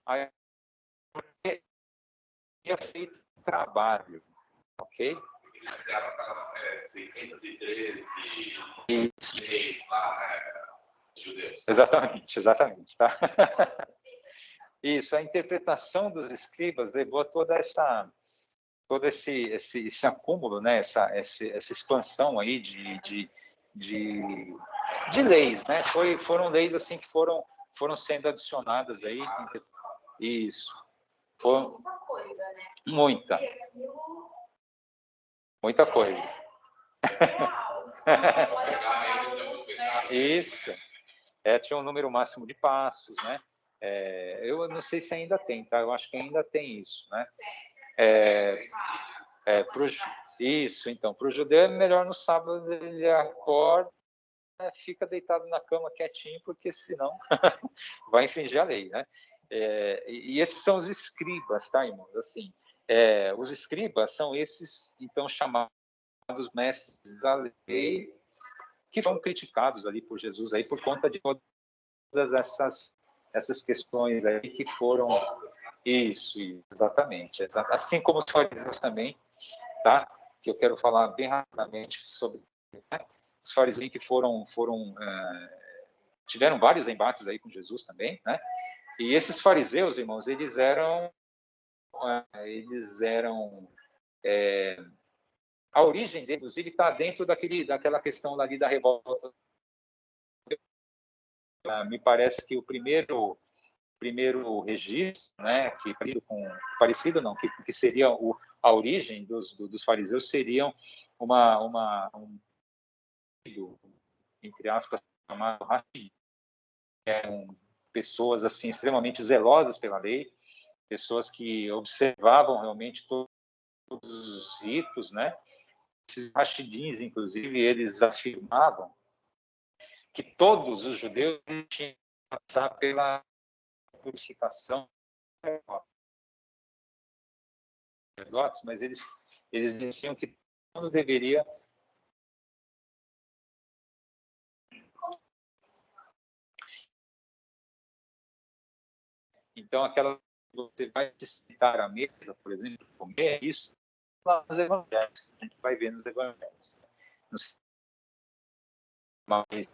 Aí, porque tinha feito trabalho, ok? Ele criava aquelas 613 leis lá, judeus. Exatamente, tá? Isso, a interpretação dos escribas levou a todo esse acúmulo, né? essa expansão aí de leis, né? Foram leis assim que foram sendo adicionadas aí. Isso. Foi muita coisa. Isso. Tinha um número máximo de passos, né? Eu não sei se ainda tem, tá? Eu acho que ainda tem isso, né? Isso, então, para o judeu é melhor no sábado ele acorda, fica deitado na cama quietinho, porque senão vai infringir a lei, né? E esses são os escribas, tá, irmãos? Assim, os escribas são esses, então, chamados mestres da lei, que foram criticados ali por Jesus aí por conta de todas essas questões aí que foram isso, exatamente, assim como os fariseus também, tá? Que eu quero falar bem rapidamente sobre, né? Os fariseus que tiveram vários embates aí com Jesus também, né? E esses fariseus, irmãos, eles eram a origem deles, inclusive, está dentro daquela questão ali da revolta. Me parece que o primeiro registro, né, parecido não, que seria a origem dos fariseus, seriam entre aspas, chamado Hashim. Eram pessoas assim extremamente zelosas pela lei, pessoas que observavam realmente todos os ritos, né? Esses Hashidins, inclusive, eles afirmavam que todos os judeus tinham que passar pela purificação, mas eles diziam que todo mundo deveria Então, aquela você vai se sentar à mesa, por exemplo, comer, isso lá nos evangelhos, a gente vai ver nos evangelhos. Mas,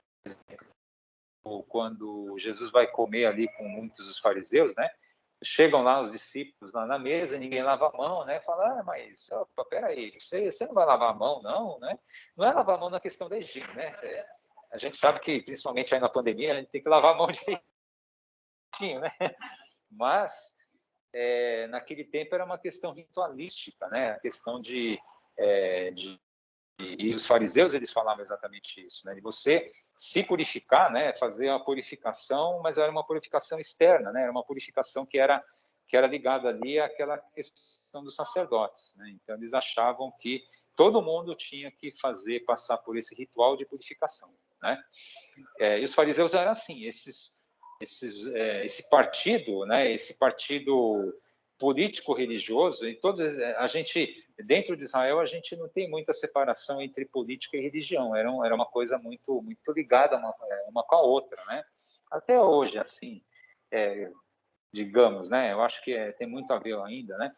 quando Jesus vai comer ali com muitos dos fariseus, né? Chegam lá os discípulos lá na mesa, ninguém lava a mão, né? Fala, mas opa, peraí, você não vai lavar a mão, não, né? Não é lavar a mão na questão da higiene, né? A gente sabe que, principalmente aí na pandemia, a gente tem que lavar a mão direitinho, né? Mas, naquele tempo era uma questão ritualística, né? A questão e os fariseus, eles falavam exatamente isso, né? De você se purificar, né? Fazer a purificação, mas era uma purificação externa, né? Era uma purificação que era ligada ali àquela questão dos sacerdotes, né? Então, eles achavam que todo mundo tinha que passar por esse ritual de purificação, né? E os fariseus eram assim, esse partido, né? Esse partido político-religioso, e todos a gente dentro de Israel a gente não tem muita separação entre política e religião, era uma coisa muito ligada uma com a outra, né? Até hoje, assim, digamos, né? Eu acho que tem muito a ver ainda, né?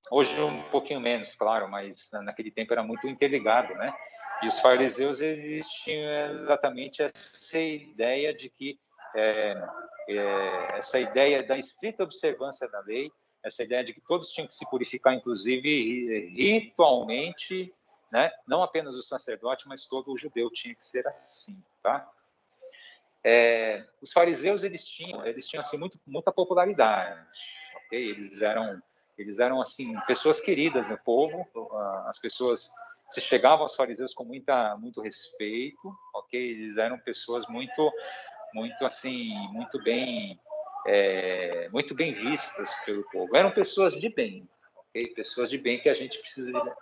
Hoje um pouquinho menos, claro, mas naquele tempo era muito interligado, né? E os fariseus, eles tinham exatamente essa ideia de que essa ideia da estrita observância da lei, essa ideia de que todos tinham que se purificar, inclusive ritualmente, né? Não apenas o sacerdote, mas todo o judeu tinha que ser assim, tá? Os fariseus, eles tinham assim muita popularidade, ok? Eles eram assim pessoas queridas no povo, as pessoas se chegavam aos fariseus com muito respeito, ok? Eles eram pessoas muito assim, muito bem vistas pelo povo. Eram pessoas de bem, ok? Pessoas de bem que a gente precisa de...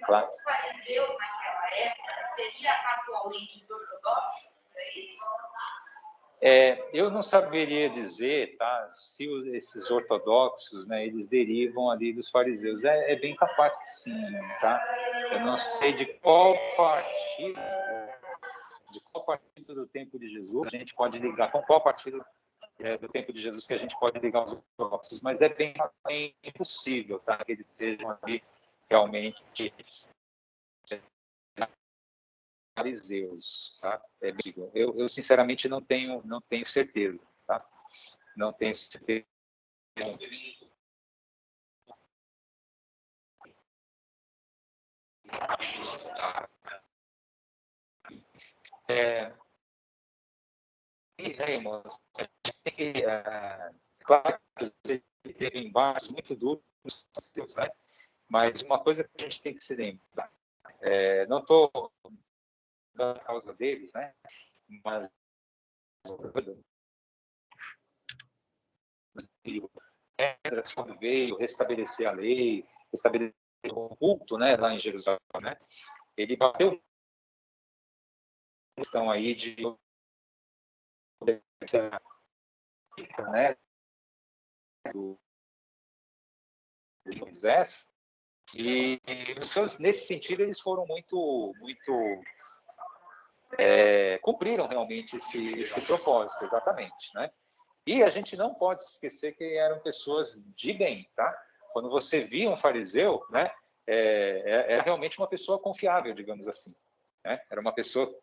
Claro. Os fariseus naquela época seria atualmente os ortodoxos? É isso? Eu não saberia dizer, tá, se esses ortodoxos, né, eles derivam ali dos fariseus. É bem capaz que sim, tá? Eu não sei de qual partido do tempo de Jesus a gente pode ligar, com qual partido do tempo de Jesus que a gente pode ligar os ortodoxos, mas é bem impossível, tá, que eles sejam ali realmente fariseus, tá? Eu sinceramente não tenho certeza, tá? Não tenho certeza. Iremos, tem que, claro que teve embaixo muito duro, né? Mas uma coisa que a gente tem que se lembrar, não estou dando a causa deles, né? Mas quando veio restabelecer a lei, estabelecer o culto, né, lá em Jerusalém, né? Ele bateu questão aí de né, do Moisés, e os seus, nesse sentido, eles foram muito cumpriram realmente esse propósito, exatamente, né? E a gente não pode esquecer que eram pessoas de bem, tá? Quando você via um fariseu, né, era realmente uma pessoa confiável, digamos assim, né? Era uma pessoa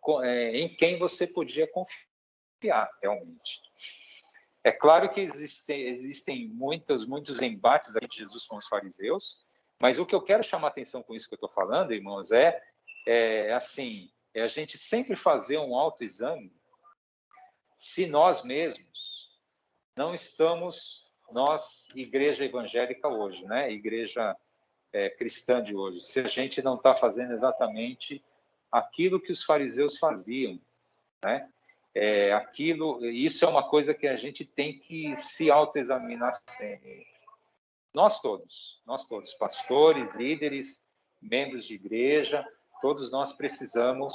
em quem você podia confiar, realmente. É claro que existem muitos embates de Jesus com os fariseus, mas o que eu quero chamar a atenção com isso que eu estou falando, irmãos, assim, a gente sempre fazer um autoexame se nós mesmos não estamos, nós, igreja evangélica hoje, né? Igreja cristã de hoje, se a gente não está fazendo exatamente aquilo que os fariseus faziam, né? Isso é uma coisa que a gente tem que se autoexaminar sempre. Nós todos, pastores, líderes, membros de igreja, todos nós precisamos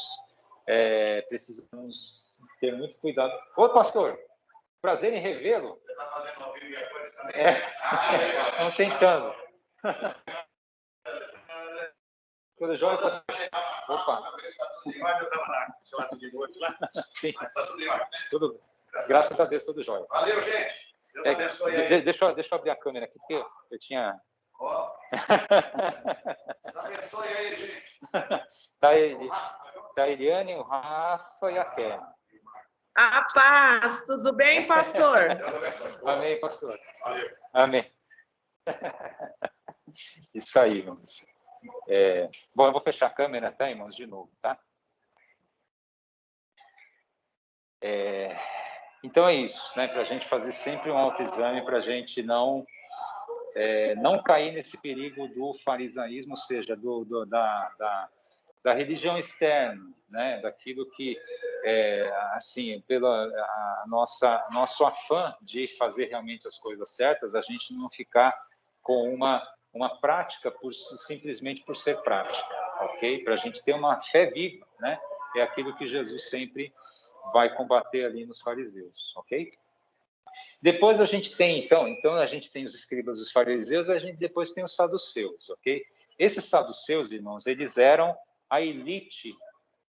ter muito cuidado. Ô, pastor, prazer em revê-lo. Você está fazendo ao vivo e a coisa também? Não tentando. Quando joga, opa. Sim. Mas tá tudo em ordem, né? Tudo. Graças a Deus, tudo jóia. Valeu, gente. Deus abençoe aí. Deixa eu abrir a câmera aqui, porque eu tinha... Ó. Deus abençoe aí, gente. Tá a Eliane, o Rafa e a Kelly. A paz, tudo bem, pastor? Amém, pastor. Valeu. Amém. Isso aí, irmãos. Bom, eu vou fechar a câmera, tá, irmãos, de novo, tá? Então é isso, né? Para a gente fazer sempre um autoexame, para a gente não cair nesse perigo do farisaísmo, ou seja, da religião externa, né? Daquilo que, assim, nosso afã de fazer realmente as coisas certas, a gente não ficar com uma prática simplesmente por ser prática, ok? Para a gente ter uma fé viva, né? É aquilo que Jesus sempre vai combater ali nos fariseus, ok? Depois a gente tem, então a gente tem os escribas dos fariseus, a gente depois tem os saduceus, ok? Esses saduceus, irmãos, eles eram a elite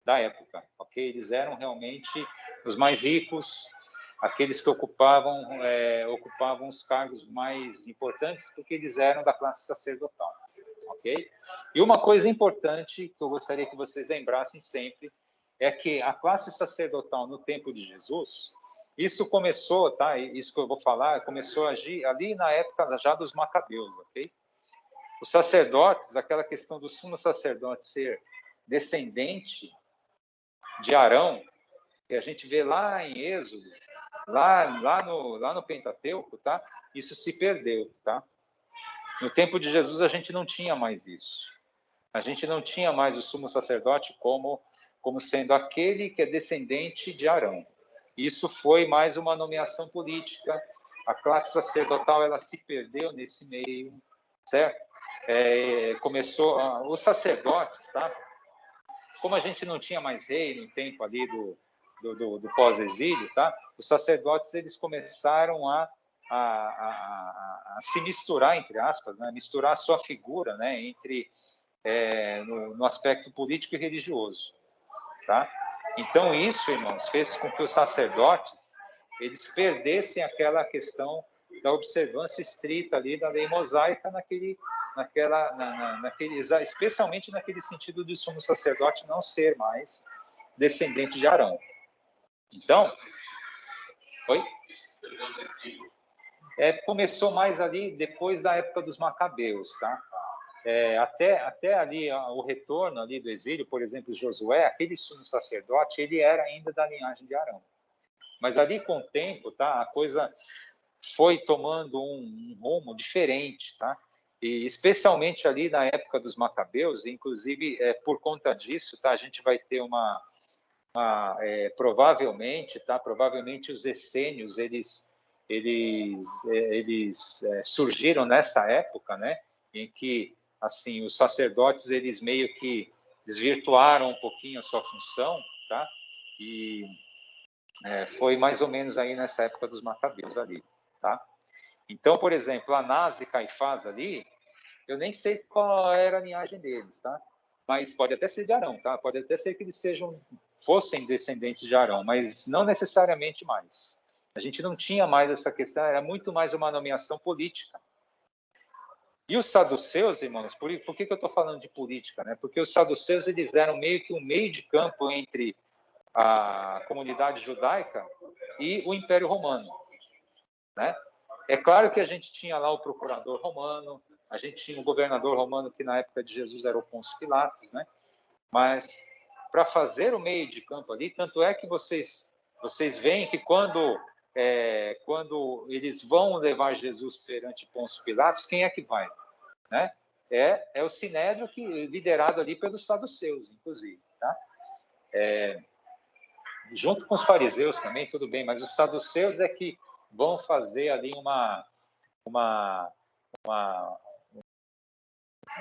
da época, ok? Eles eram realmente os mais ricos, aqueles que ocupavam os cargos mais importantes, porque eles eram da classe sacerdotal, ok? E uma coisa importante que eu gostaria que vocês lembrassem sempre é que a classe sacerdotal no tempo de Jesus, isso começou, tá? Isso que eu vou falar, começou a agir ali na época já dos Macabeus, ok? Os sacerdotes, aquela questão do sumo sacerdote ser descendente de Arão, que a gente vê lá em Êxodo, lá no Pentateuco, tá? Isso se perdeu, tá? No tempo de Jesus a gente não tinha mais isso. A gente não tinha mais o sumo sacerdote como sendo aquele que é descendente de Arão. Isso foi mais uma nomeação política. A classe sacerdotal ela se perdeu nesse meio, certo? Começou os sacerdotes, tá? Como a gente não tinha mais rei no tempo ali do pós-exílio, tá? Os sacerdotes eles começaram a se misturar, entre aspas, né? Misturar a sua figura, né? Entre no aspecto político e religioso, tá? Então isso, irmãos, fez com que os sacerdotes eles perdessem aquela questão da observância estrita ali da lei mosaica especialmente naquele sentido de sumo sacerdote não ser mais descendente de Arão. Então, oi? Começou mais ali depois da época dos Macabeus, tá? Até ali o retorno ali do exílio, por exemplo, Josué, aquele sumo sacerdote, ele era ainda da linhagem de Arão. Mas ali com o tempo, tá? A coisa foi tomando um rumo diferente, tá? E especialmente ali na época dos Macabeus, inclusive por conta disso, tá? A gente vai ter provavelmente, tá? Provavelmente os essênios eles surgiram nessa época, né? Em que assim os sacerdotes eles meio que desvirtuaram um pouquinho a sua função, tá? E foi mais ou menos aí nessa época dos Macabeus ali, tá? Então, por exemplo, Anás e Caifás ali, eu nem sei qual era a linhagem deles, tá? Mas pode até ser de Arão, tá? Pode até ser que eles fossem descendentes de Arão, mas não necessariamente mais. A gente não tinha mais essa questão, era muito mais uma nomeação política. E os saduceus, irmãos, por que eu estou falando de política, né? Porque os saduceus eles eram meio que um meio de campo entre a comunidade judaica e o Império Romano, né? É claro que a gente tinha lá o procurador romano, a gente tinha o governador romano que na época de Jesus era o Pôncio Pilatos, né? Mas para fazer o meio de campo ali, tanto é que vocês veem que quando eles vão levar Jesus perante Pôncio Pilatos, quem é que vai, né? É o sinédrio liderado ali pelos saduceus, inclusive, tá? Junto com os fariseus também, tudo bem, mas os saduceus é que vão fazer ali uma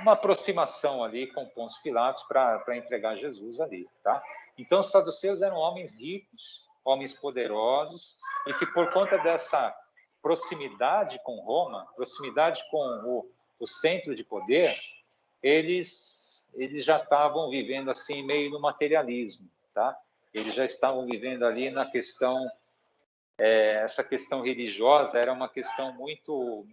aproximação ali com Pôncio Pilatos para entregar Jesus ali, tá? Então, os saduceus eram homens ricos, homens poderosos, e que por conta dessa proximidade com Roma, proximidade com o centro de poder, eles já estavam vivendo assim meio no materialismo, tá? Eles já estavam vivendo ali na questão essa questão religiosa era uma questão muito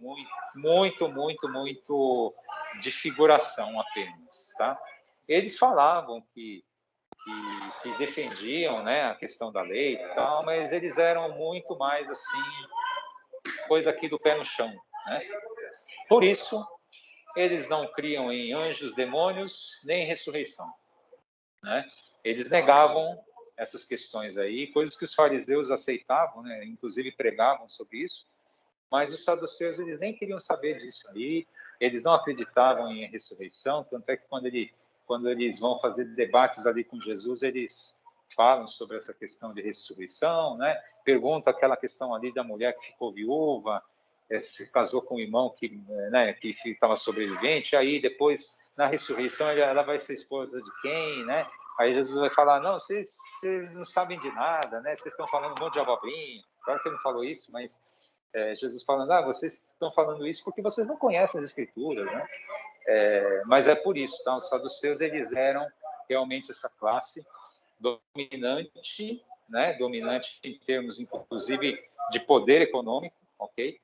de figuração apenas, tá? Eles falavam que defendiam, né, a questão da lei e tal, mas eles eram muito mais assim, coisa aqui do pé no chão, né? Por isso, eles não criam em anjos, demônios, nem em ressurreição, né? Eles negavam essas questões aí, coisas que os fariseus aceitavam, né? Inclusive pregavam sobre isso, mas os saduceus, eles nem queriam saber disso aí, eles não acreditavam em ressurreição, tanto é que quando eles vão fazer debates ali com Jesus, eles falam sobre essa questão de ressurreição, né? Pergunta aquela questão ali da mulher que ficou viúva, se casou com um irmão que, né, que estava sobrevivente, aí depois, na ressurreição, ela vai ser esposa de quem, né? Aí Jesus vai falar, não, vocês não sabem de nada, né? Vocês estão falando um monte de abobrinha. Claro que ele não falou isso, mas Jesus falando, vocês estão falando isso porque vocês não conhecem as Escrituras, né? Mas é por isso, tá? Os saduceus, eles eram realmente essa classe dominante, né? Dominante em termos, inclusive, de poder econômico, ok?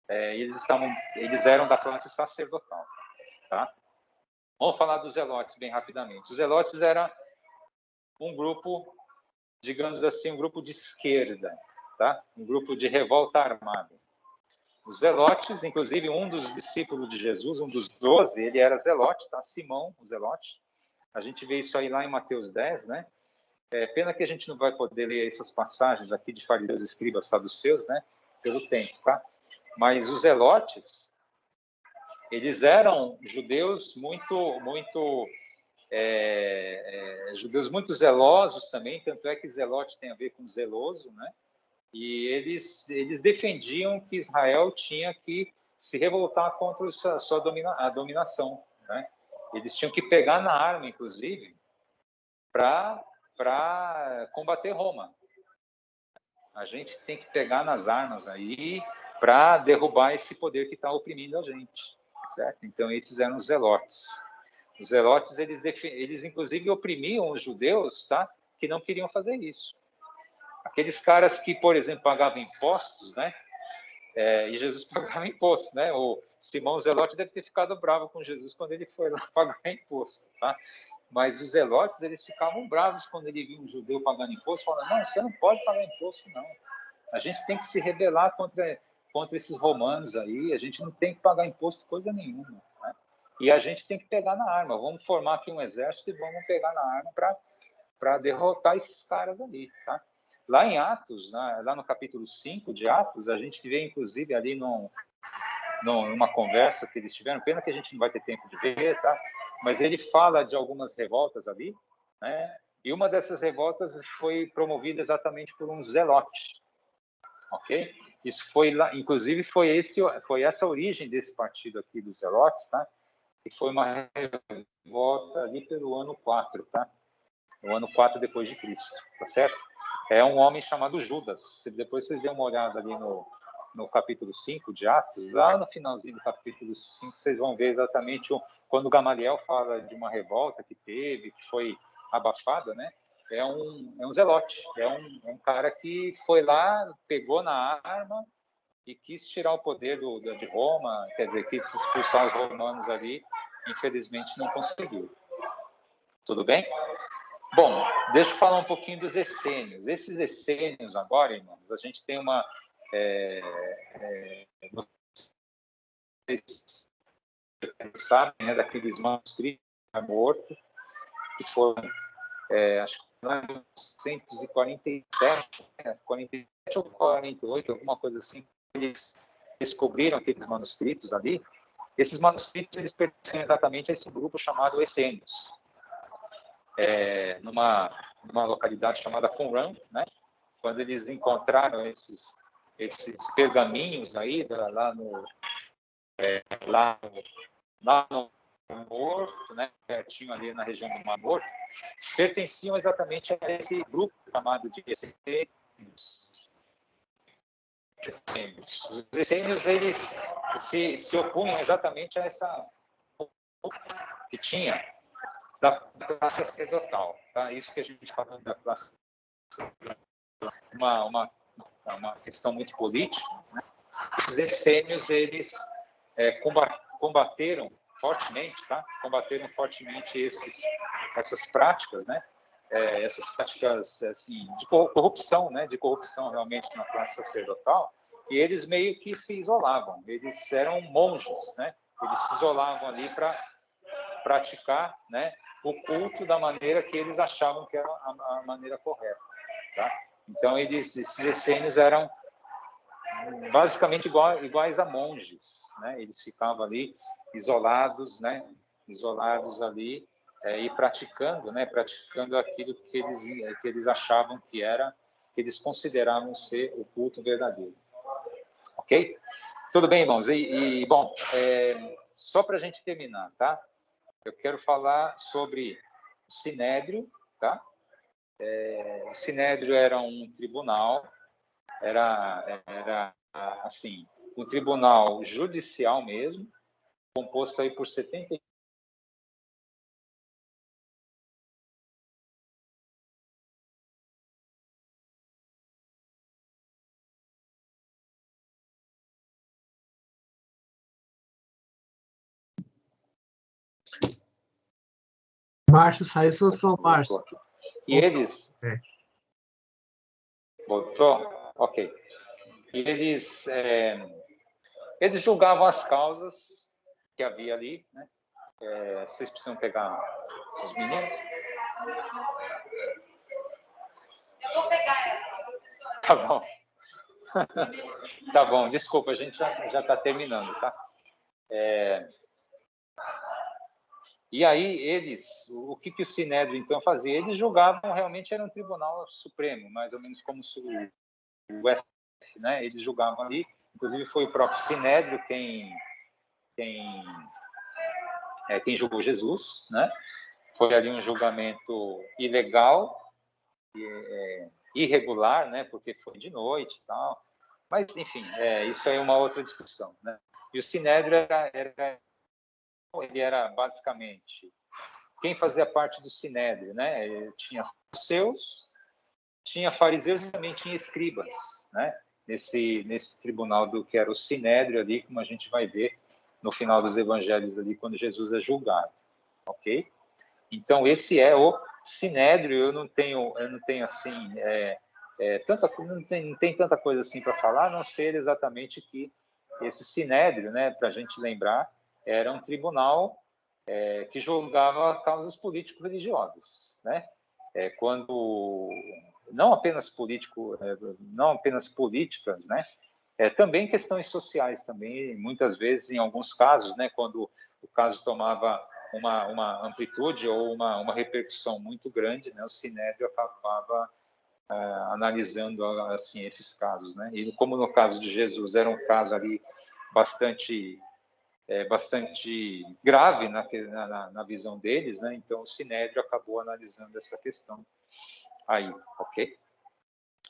Eles eram da classe sacerdotal, tá? Vamos falar dos zelotes bem rapidamente. Os zelotes eram um grupo, digamos assim, um grupo de esquerda, tá? Um grupo de revolta armada. Os zelotes, inclusive um dos discípulos de Jesus, um dos 12, ele era zelote, tá? Simão, o zelote. A gente vê isso aí lá em Mateus 10, né? Pena que a gente não vai poder ler essas passagens aqui de fariseus, escribas, saduceus, né? Pelo tempo, tá? Mas os zelotes, eles eram judeus judeus muito zelosos também, tanto é que zelote tem a ver com zeloso, né? E eles defendiam que Israel tinha que se revoltar contra a dominação, né? Eles tinham que pegar na arma, inclusive, para combater Roma. A gente tem que pegar nas armas aí para derrubar esse poder que está oprimindo a gente, certo? Então, esses eram os zelotes. Os zelotes, eles inclusive oprimiam os judeus, tá? Que não queriam fazer isso. Aqueles caras que, por exemplo, pagavam impostos, né? E Jesus pagava imposto, né? O Simão Zelote deve ter ficado bravo com Jesus quando ele foi lá pagar imposto, tá? Mas os zelotes, eles ficavam bravos quando ele via um judeu pagando imposto, falando, não, você não pode pagar imposto, não. A gente tem que se rebelar contra esses romanos aí, a gente não tem que pagar imposto coisa nenhuma, né? E a gente tem que pegar na arma, vamos formar aqui um exército e vamos pegar na arma para derrotar esses caras ali, tá? Lá em Atos, lá no capítulo 5 de Atos, a gente vê, inclusive, ali numa conversa que eles tiveram, pena que a gente não vai ter tempo de ver, tá? Mas ele fala de algumas revoltas ali, né? E uma dessas revoltas foi promovida exatamente por um zelote, ok? Isso foi lá, inclusive, foi essa a origem desse partido aqui dos zelotes, tá? E foi uma revolta ali pelo ano 4, tá? No ano 4 depois de Cristo, tá certo? É um homem chamado Judas. Depois vocês dêem uma olhada ali no capítulo 5 de Atos, lá no finalzinho do capítulo 5, vocês vão ver exatamente quando Gamaliel fala de uma revolta que teve, que foi abafada, né? É um zelote, é um cara que foi lá, pegou na arma e quis tirar o poder de Roma, quer dizer, quis expulsar os romanos ali, infelizmente não conseguiu. Tudo bem? Bom, deixa eu falar um pouquinho dos essênios. Esses essênios agora, irmãos, a gente tem uma... vocês sabem, né, daqueles manuscritos mortos, que foram, acho que em 1947, 47 ou 48, alguma coisa assim, eles descobriram aqueles manuscritos ali. Esses manuscritos, eles pertencem exatamente a esse grupo chamado essênios. Numa localidade chamada Qumran, né? Quando eles encontraram esses pergaminhos aí lá no Mar Morto, né? Pertinho ali na região do Mar Morto, pertenciam exatamente a esse grupo chamado de essênios. Os essênios, eles se opunham exatamente a essa que tinha da classe sacerdotal, tá? Isso que a gente está falando da classe, uma uma questão muito política, né? Esses essênios, eles combateram fortemente, tá? Combateram fortemente essas práticas, né? Essas práticas assim, de corrupção, né? De corrupção realmente na classe sacerdotal, e eles meio que se isolavam. Eles eram monges, né? Eles se isolavam ali para praticar, né, o culto da maneira que eles achavam que era a maneira correta, tá? Então, esses essênios eram basicamente iguais a monges, né? Eles ficavam ali isolados, né? Isolados ali e praticando, né? Praticando aquilo que eles achavam que eles consideravam ser o culto verdadeiro. Ok? Tudo bem, irmãos? Bom, só para a gente terminar, tá? Eu quero falar sobre o Sinédrio, tá? O Sinédrio era um tribunal, era assim, um tribunal judicial mesmo, composto aí por 70. Márcio, saiu seu som, Márcio. E eles... Voltou? Ok. E eles julgavam as causas que havia ali, né? Vocês precisam pegar os meninos? Eu vou pegar ela. Tá bom. Tá bom, desculpa, a gente já está terminando, tá? E aí o que o Sinédrio então fazia? Eles julgavam, realmente era um tribunal supremo, mais ou menos como o STF, né? Eles julgavam ali, inclusive foi o próprio Sinédrio quem julgou Jesus, né? Foi ali um julgamento ilegal, irregular, né? Porque foi de noite e tal. Mas, enfim, isso aí é uma outra discussão, né? E o Sinédrio ele era basicamente quem fazia parte do Sinédrio, né? Ele tinha seus, tinha fariseus e também tinha escribas, né? Nesse tribunal do que era o Sinédrio ali, como a gente vai ver no final dos evangelhos ali, quando Jesus é julgado, ok? Então, esse é o Sinédrio. Eu não tenho assim, não tem tanta coisa assim para falar, a não ser exatamente que esse Sinédrio, né, para a gente lembrar, era um tribunal que julgava causas político-religiosas, né? Quando não apenas não apenas políticas, né? Também questões sociais também, muitas vezes, em alguns casos, né, quando o caso tomava uma amplitude ou uma repercussão muito grande, né, o Sinédrio acabava analisando assim esses casos, né? E como no caso de Jesus era um caso ali bastante grave na visão deles, né? Então o Sinédrio acabou analisando essa questão aí, ok?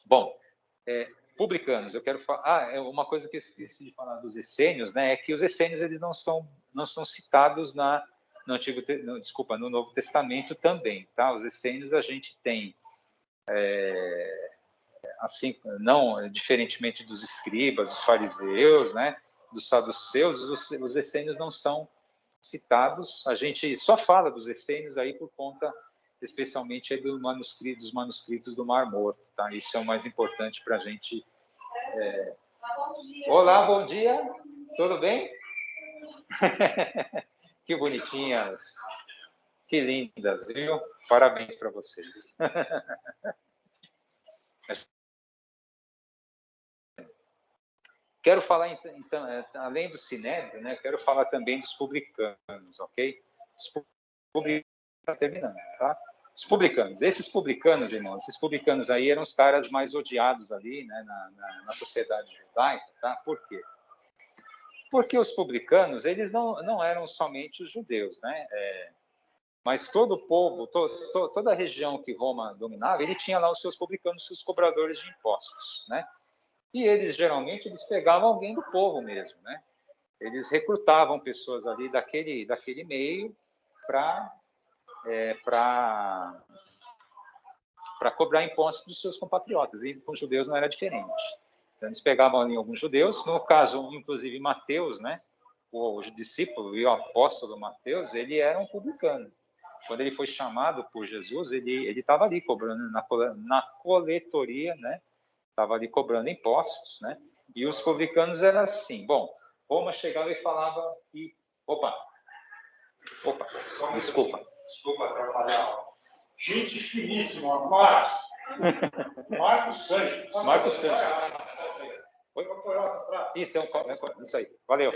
Bom, publicanos, eu quero falar. Uma coisa que eu esqueci de falar dos essênios, né? É que os essênios eles não são citados no Novo Testamento também, tá? Os essênios a gente tem assim, não diferentemente dos escribas, dos fariseus, né? Dos saduceus, os essênios não são citados. A gente só fala dos essênios aí por conta, especialmente dos manuscritos do Mar Morto, tá? Isso é o mais importante para a gente. Olá, bom dia. Tudo bem? Que bonitinhas, que lindas, viu? Parabéns para vocês. Quero falar, então, além do Sinédrio, né, quero falar também dos publicanos, ok? Os publicanos, está terminando, tá? Os publicanos, irmãos, esses publicanos aí eram os caras mais odiados ali, né, na sociedade judaica, tá? Por quê? Porque os publicanos, eles não eram somente os judeus, né? Mas todo o povo, toda a região que Roma dominava, ele tinha lá os seus publicanos, seus cobradores de impostos, né? E geralmente, eles pegavam alguém do povo mesmo, né? Eles recrutavam pessoas ali daquele meio para cobrar impostos dos seus compatriotas. E com os judeus não era diferente. Então, eles pegavam ali alguns judeus, no caso, inclusive, Mateus, né? O discípulo e o apóstolo Mateus, ele era um publicano. Quando ele foi chamado por Jesus, ele estava ali cobrando na coletoria, né? Estava ali cobrando impostos, né? E os publicanos eram assim. Bom, Roma chegava e falava que... Opa, desculpa. Desculpa atrapalhar. Gente finíssima, Marcos Sanches. Marcos Sanches. Oi? Isso, isso aí. Valeu.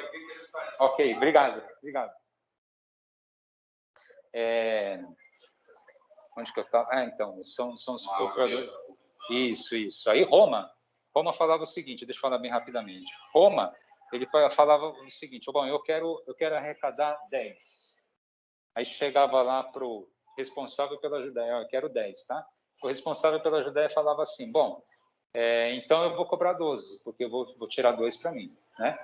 Ok, obrigado. Onde que eu estava? Então, são os procuradores. Isso. Aí Roma falava o seguinte, deixa eu falar bem rapidamente. Roma, ele falava o seguinte, bom, eu quero arrecadar 10. Aí chegava lá para o responsável pela Judéia, eu quero 10, tá? O responsável pela Judéia falava assim, bom, então eu vou cobrar 12, porque eu vou tirar 2 para mim, né?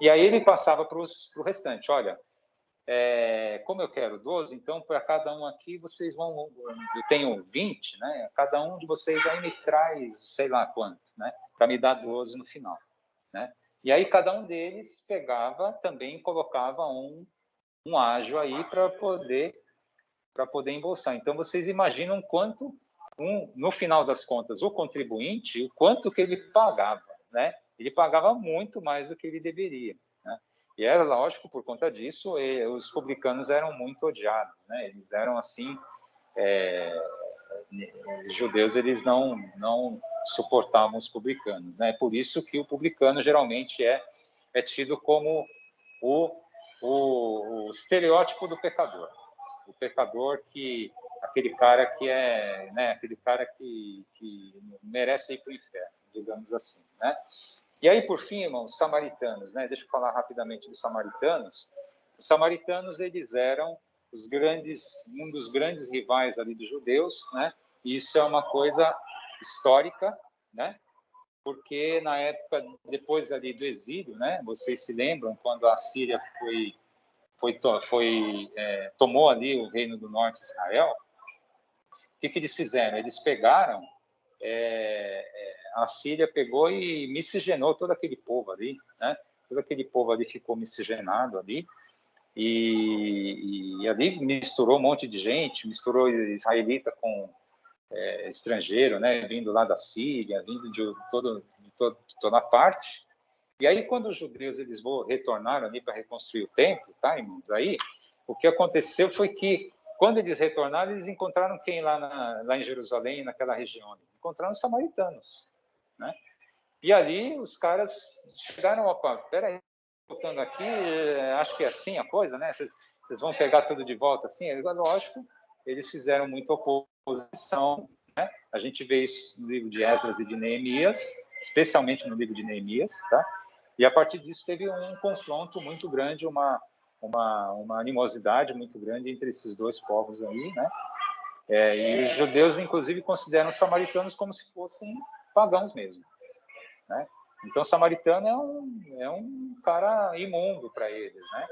E aí ele passava para o restante, olha, como eu quero 12, então para cada um aqui vocês vão, eu tenho 20, né? Cada um de vocês aí me traz sei lá quanto, né? Para me dar 12 no final, né? E aí cada um deles pegava também e colocava um ágio aí para poder embolsar. Então vocês imaginam quanto no final das contas o contribuinte, o quanto que ele pagava, né? Ele pagava muito mais do que ele deveria, né? E era lógico, por conta disso, os publicanos eram muito odiados, né? Eles eram assim, os judeus eles não suportavam os publicanos, né? Por isso que o publicano geralmente é tido como o estereótipo do pecador. O pecador aquele cara que né, aquele cara que merece ir para o inferno, digamos assim, né? E aí, por fim, irmãos, os samaritanos, né? Deixa eu falar rapidamente dos samaritanos. Os samaritanos, eles eram um dos grandes rivais ali dos judeus, né? E isso é uma coisa histórica, né? Porque na época, depois ali do exílio, né? Vocês se lembram quando a Síria tomou ali o reino do norte de Israel? O que eles fizeram? Eles pegaram, a Síria pegou e miscigenou todo aquele povo ali, né? Todo aquele povo ali ficou miscigenado ali, e ali misturou um monte de gente, misturou israelita com estrangeiro, né? Vindo lá da Síria, vindo de toda parte. E aí, quando os judeus eles retornaram ali para reconstruir o templo, tá, irmãos? Aí, o que aconteceu foi que, quando eles retornaram, eles encontraram quem lá em Jerusalém, naquela região? Encontraram os samaritanos, né? E ali, os caras chegaram, opa, peraí, voltando aqui, acho que é assim a coisa, né? Vocês vão pegar tudo de volta assim? Lógico, eles fizeram muita oposição, né? A gente vê isso no livro de Esdras e de Neemias, especialmente no livro de Neemias, tá? E a partir disso teve um confronto muito grande, uma animosidade muito grande entre esses dois povos aí, né? E os judeus, inclusive, consideram os samaritanos como se fossem pagãos mesmo, né? Então, o samaritano é um cara imundo para eles, né?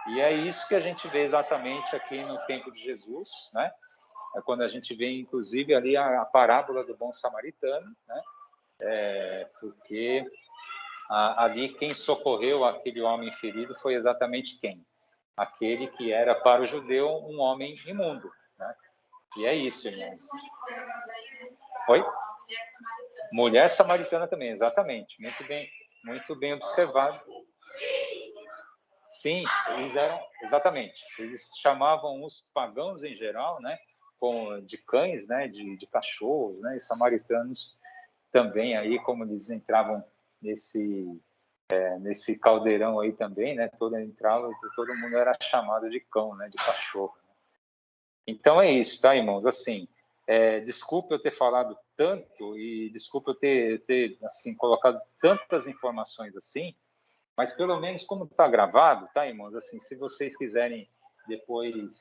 E é isso que a gente vê exatamente aqui no tempo de Jesus, né? É quando a gente vê, inclusive, ali a parábola do bom samaritano, né? Porque ali quem socorreu aquele homem ferido foi exatamente quem? Aquele que era para o judeu um homem imundo, né? E é isso, irmãos. Oi? Mulher samaritana também, exatamente. Muito bem observado. Sim, eles eram, exatamente. Eles chamavam os pagãos em geral, né? De cães, né? De cachorros, né? E samaritanos também aí, como eles entravam nesse caldeirão aí também, né? Todo mundo era chamado de cão, né? De cachorro. Então é isso, tá, irmãos? Assim, desculpe eu ter falado tanto e desculpe eu ter assim, colocado tantas informações assim, mas pelo menos como está gravado, tá, irmãos? Assim, se vocês quiserem depois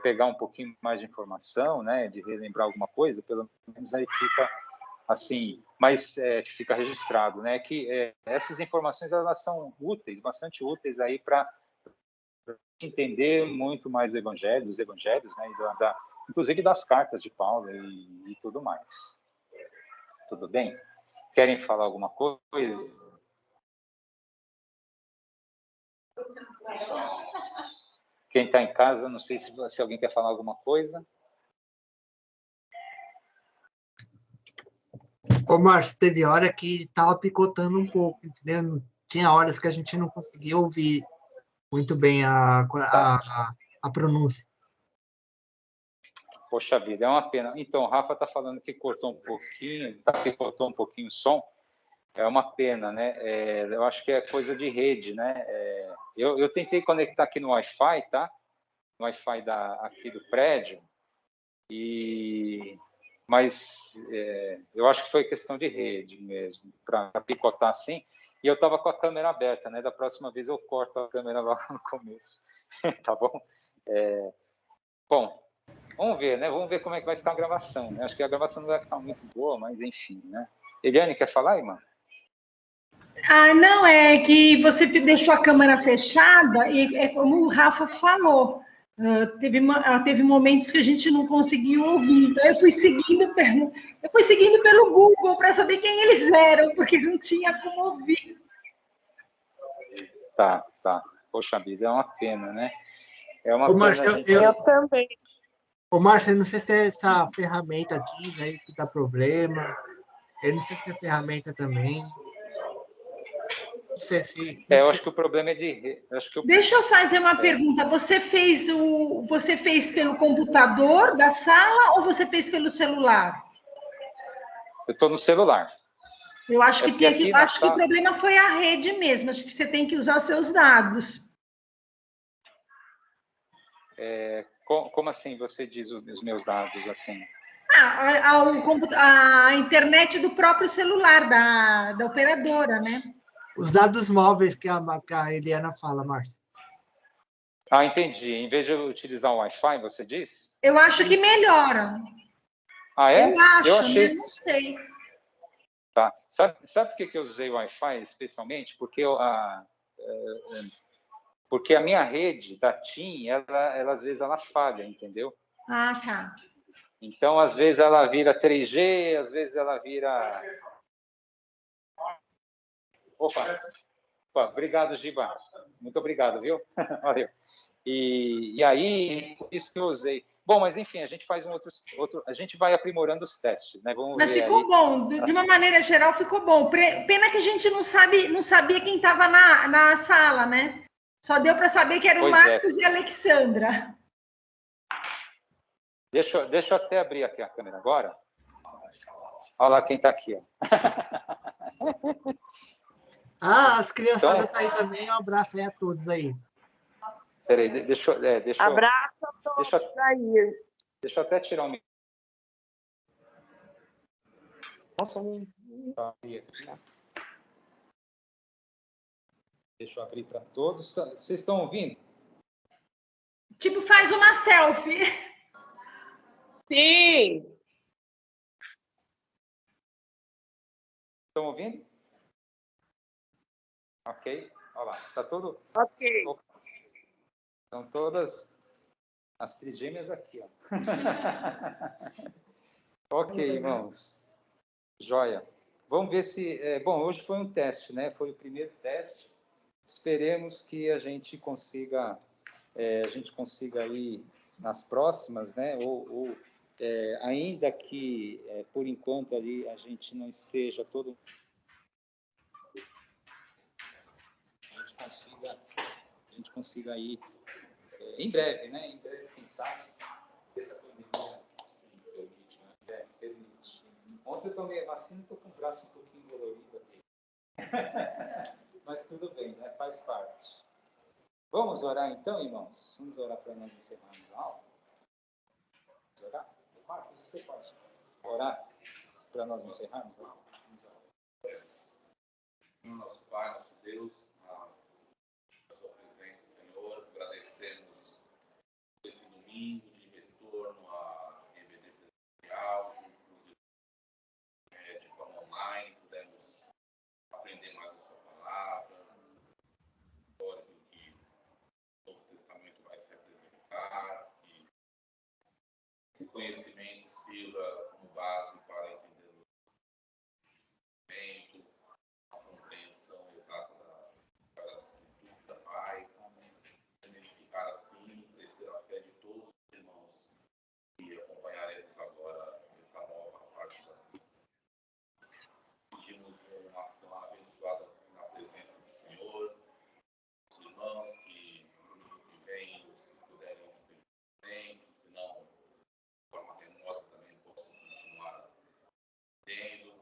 pegar um pouquinho mais de informação, né? De relembrar alguma coisa, pelo menos aí fica assim, mas fica registrado, né? Que essas informações elas são úteis, bastante úteis aí para entender muito mais dos evangelhos, né? Inclusive das cartas de Paulo e tudo mais. Tudo bem? Querem falar alguma coisa? Quem está em casa, não sei se alguém quer falar alguma coisa. Ô, Márcio, teve hora que tava picotando um pouco, entendeu? Tinha horas que a gente não conseguia ouvir muito bem a pronúncia. Poxa vida, é uma pena. Então, o Rafa está falando que cortou um pouquinho, cortou um pouquinho o som. É uma pena, né? Eu acho que é coisa de rede, né? Eu tentei conectar aqui no Wi-Fi, tá? No Wi-Fi aqui do prédio, mas eu acho que foi questão de rede mesmo, para picotar assim. E eu estava com a câmera aberta, né? Da próxima vez eu corto a câmera lá no começo, tá bom? Bom, vamos ver, né? Vamos ver como é que vai ficar a gravação, né? Acho que a gravação não vai ficar muito boa, mas enfim, né? Eliane, quer falar, irmã? Ah, não, é que você deixou a câmera fechada e é como o Rafa falou. Teve momentos que a gente não conseguiu ouvir. Então, eu fui seguindo pelo Google para saber quem eles eram, porque não tinha como ouvir. Tá. Poxa vida, é uma pena, né? É uma Ô, pena. Márcio, Eu também. Ô, Márcio, eu não sei se é essa ferramenta diz aí que dá problema. Eu não sei se é ferramenta também. Não sei se. Não Eu sei. acho que o problema é de. Deixa eu fazer uma pergunta. Você fez pelo computador da sala ou você fez pelo celular? Eu estou no celular. Eu acho que que o problema foi a rede mesmo. Acho que você tem que usar seus dados. Como assim você diz os meus dados assim? A internet do próprio celular, da operadora, né? Os dados móveis que a Eliana fala, Márcio. Ah, entendi. Em vez de eu utilizar o Wi-Fi, você diz? Eu acho que melhora. Ah, é? Eu acho, achei. né? Não sei. Tá. Sabe por que eu usei o Wi-Fi especialmente? Porque a minha rede da TIM, ela às vezes ela falha, entendeu? Ah, tá. Então, às vezes ela vira 3G, às vezes ela vira... Opa, obrigado, Giba. Muito obrigado, viu? Valeu. E aí, por isso que eu usei. Bom, mas enfim, a gente faz a gente vai aprimorando os testes, né? Vamos Mas ver ficou aí. bom, de uma maneira geral ficou bom. Pena que a gente não sabia quem estava na sala, né? Só deu para saber que era o Marcos e a Alexandra. Deixa eu até abrir aqui a câmera agora. Olha lá quem está aqui. Ó. As criançadas estão aí também. Um abraço aí a todos aí. Peraí, deixa Abraço a todos aí. Deixa eu até tirar o microfone. Nossa, Deixa eu abrir para todos. Vocês estão ouvindo? Tipo, faz uma selfie. sim. Estão ouvindo? Ok. Olha lá. Está tudo? Ok. Estão todas as trigêmeas aqui. Ó. Ok, irmãos. Joia. Vamos ver se... bom, hoje foi um teste, né? Foi o primeiro teste. Esperemos que a gente consiga ir nas próximas, né? Ainda que, por enquanto, ali a gente não esteja todo... A gente consiga ir em breve, né? Em breve, quem sabe, essa pandemia sim, permite, né? Permite. Ontem eu tomei a vacina e estou com o braço um pouquinho dolorido aqui. Mas tudo bem, né? Faz parte. Vamos orar então, irmãos? Vamos orar para nós encerrarmos a aula? Vamos orar? Marcos, você pode orar para nós encerrarmos a aula? Nosso Pai, nosso Deus, a sua presença, Senhor, agradecemos esse domingo de retorno à EBD presencial, junto com os irmãos de forma online, pudemos aprender mais a sua palavra, agora que o Novo Testamento vai se apresentar, e esse conhecimento sirva como base para entendermos bem irmãos que no domingo que vem, os que puderem estejam presentes, se não, de forma remota também possam continuar tendo.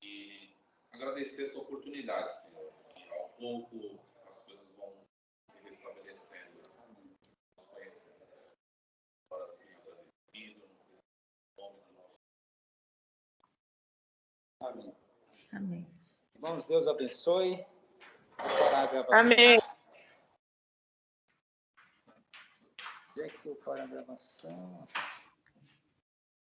E agradecer essa oportunidade, Senhor, que ao pouco as coisas vão se restabelecendo, nos conhecendo. Agora sim, agradecido, no nome do nosso. Amém. Amém. Irmãos, Deus abençoe. Parar a gravação. Amém. Onde é que eu paro a gravação?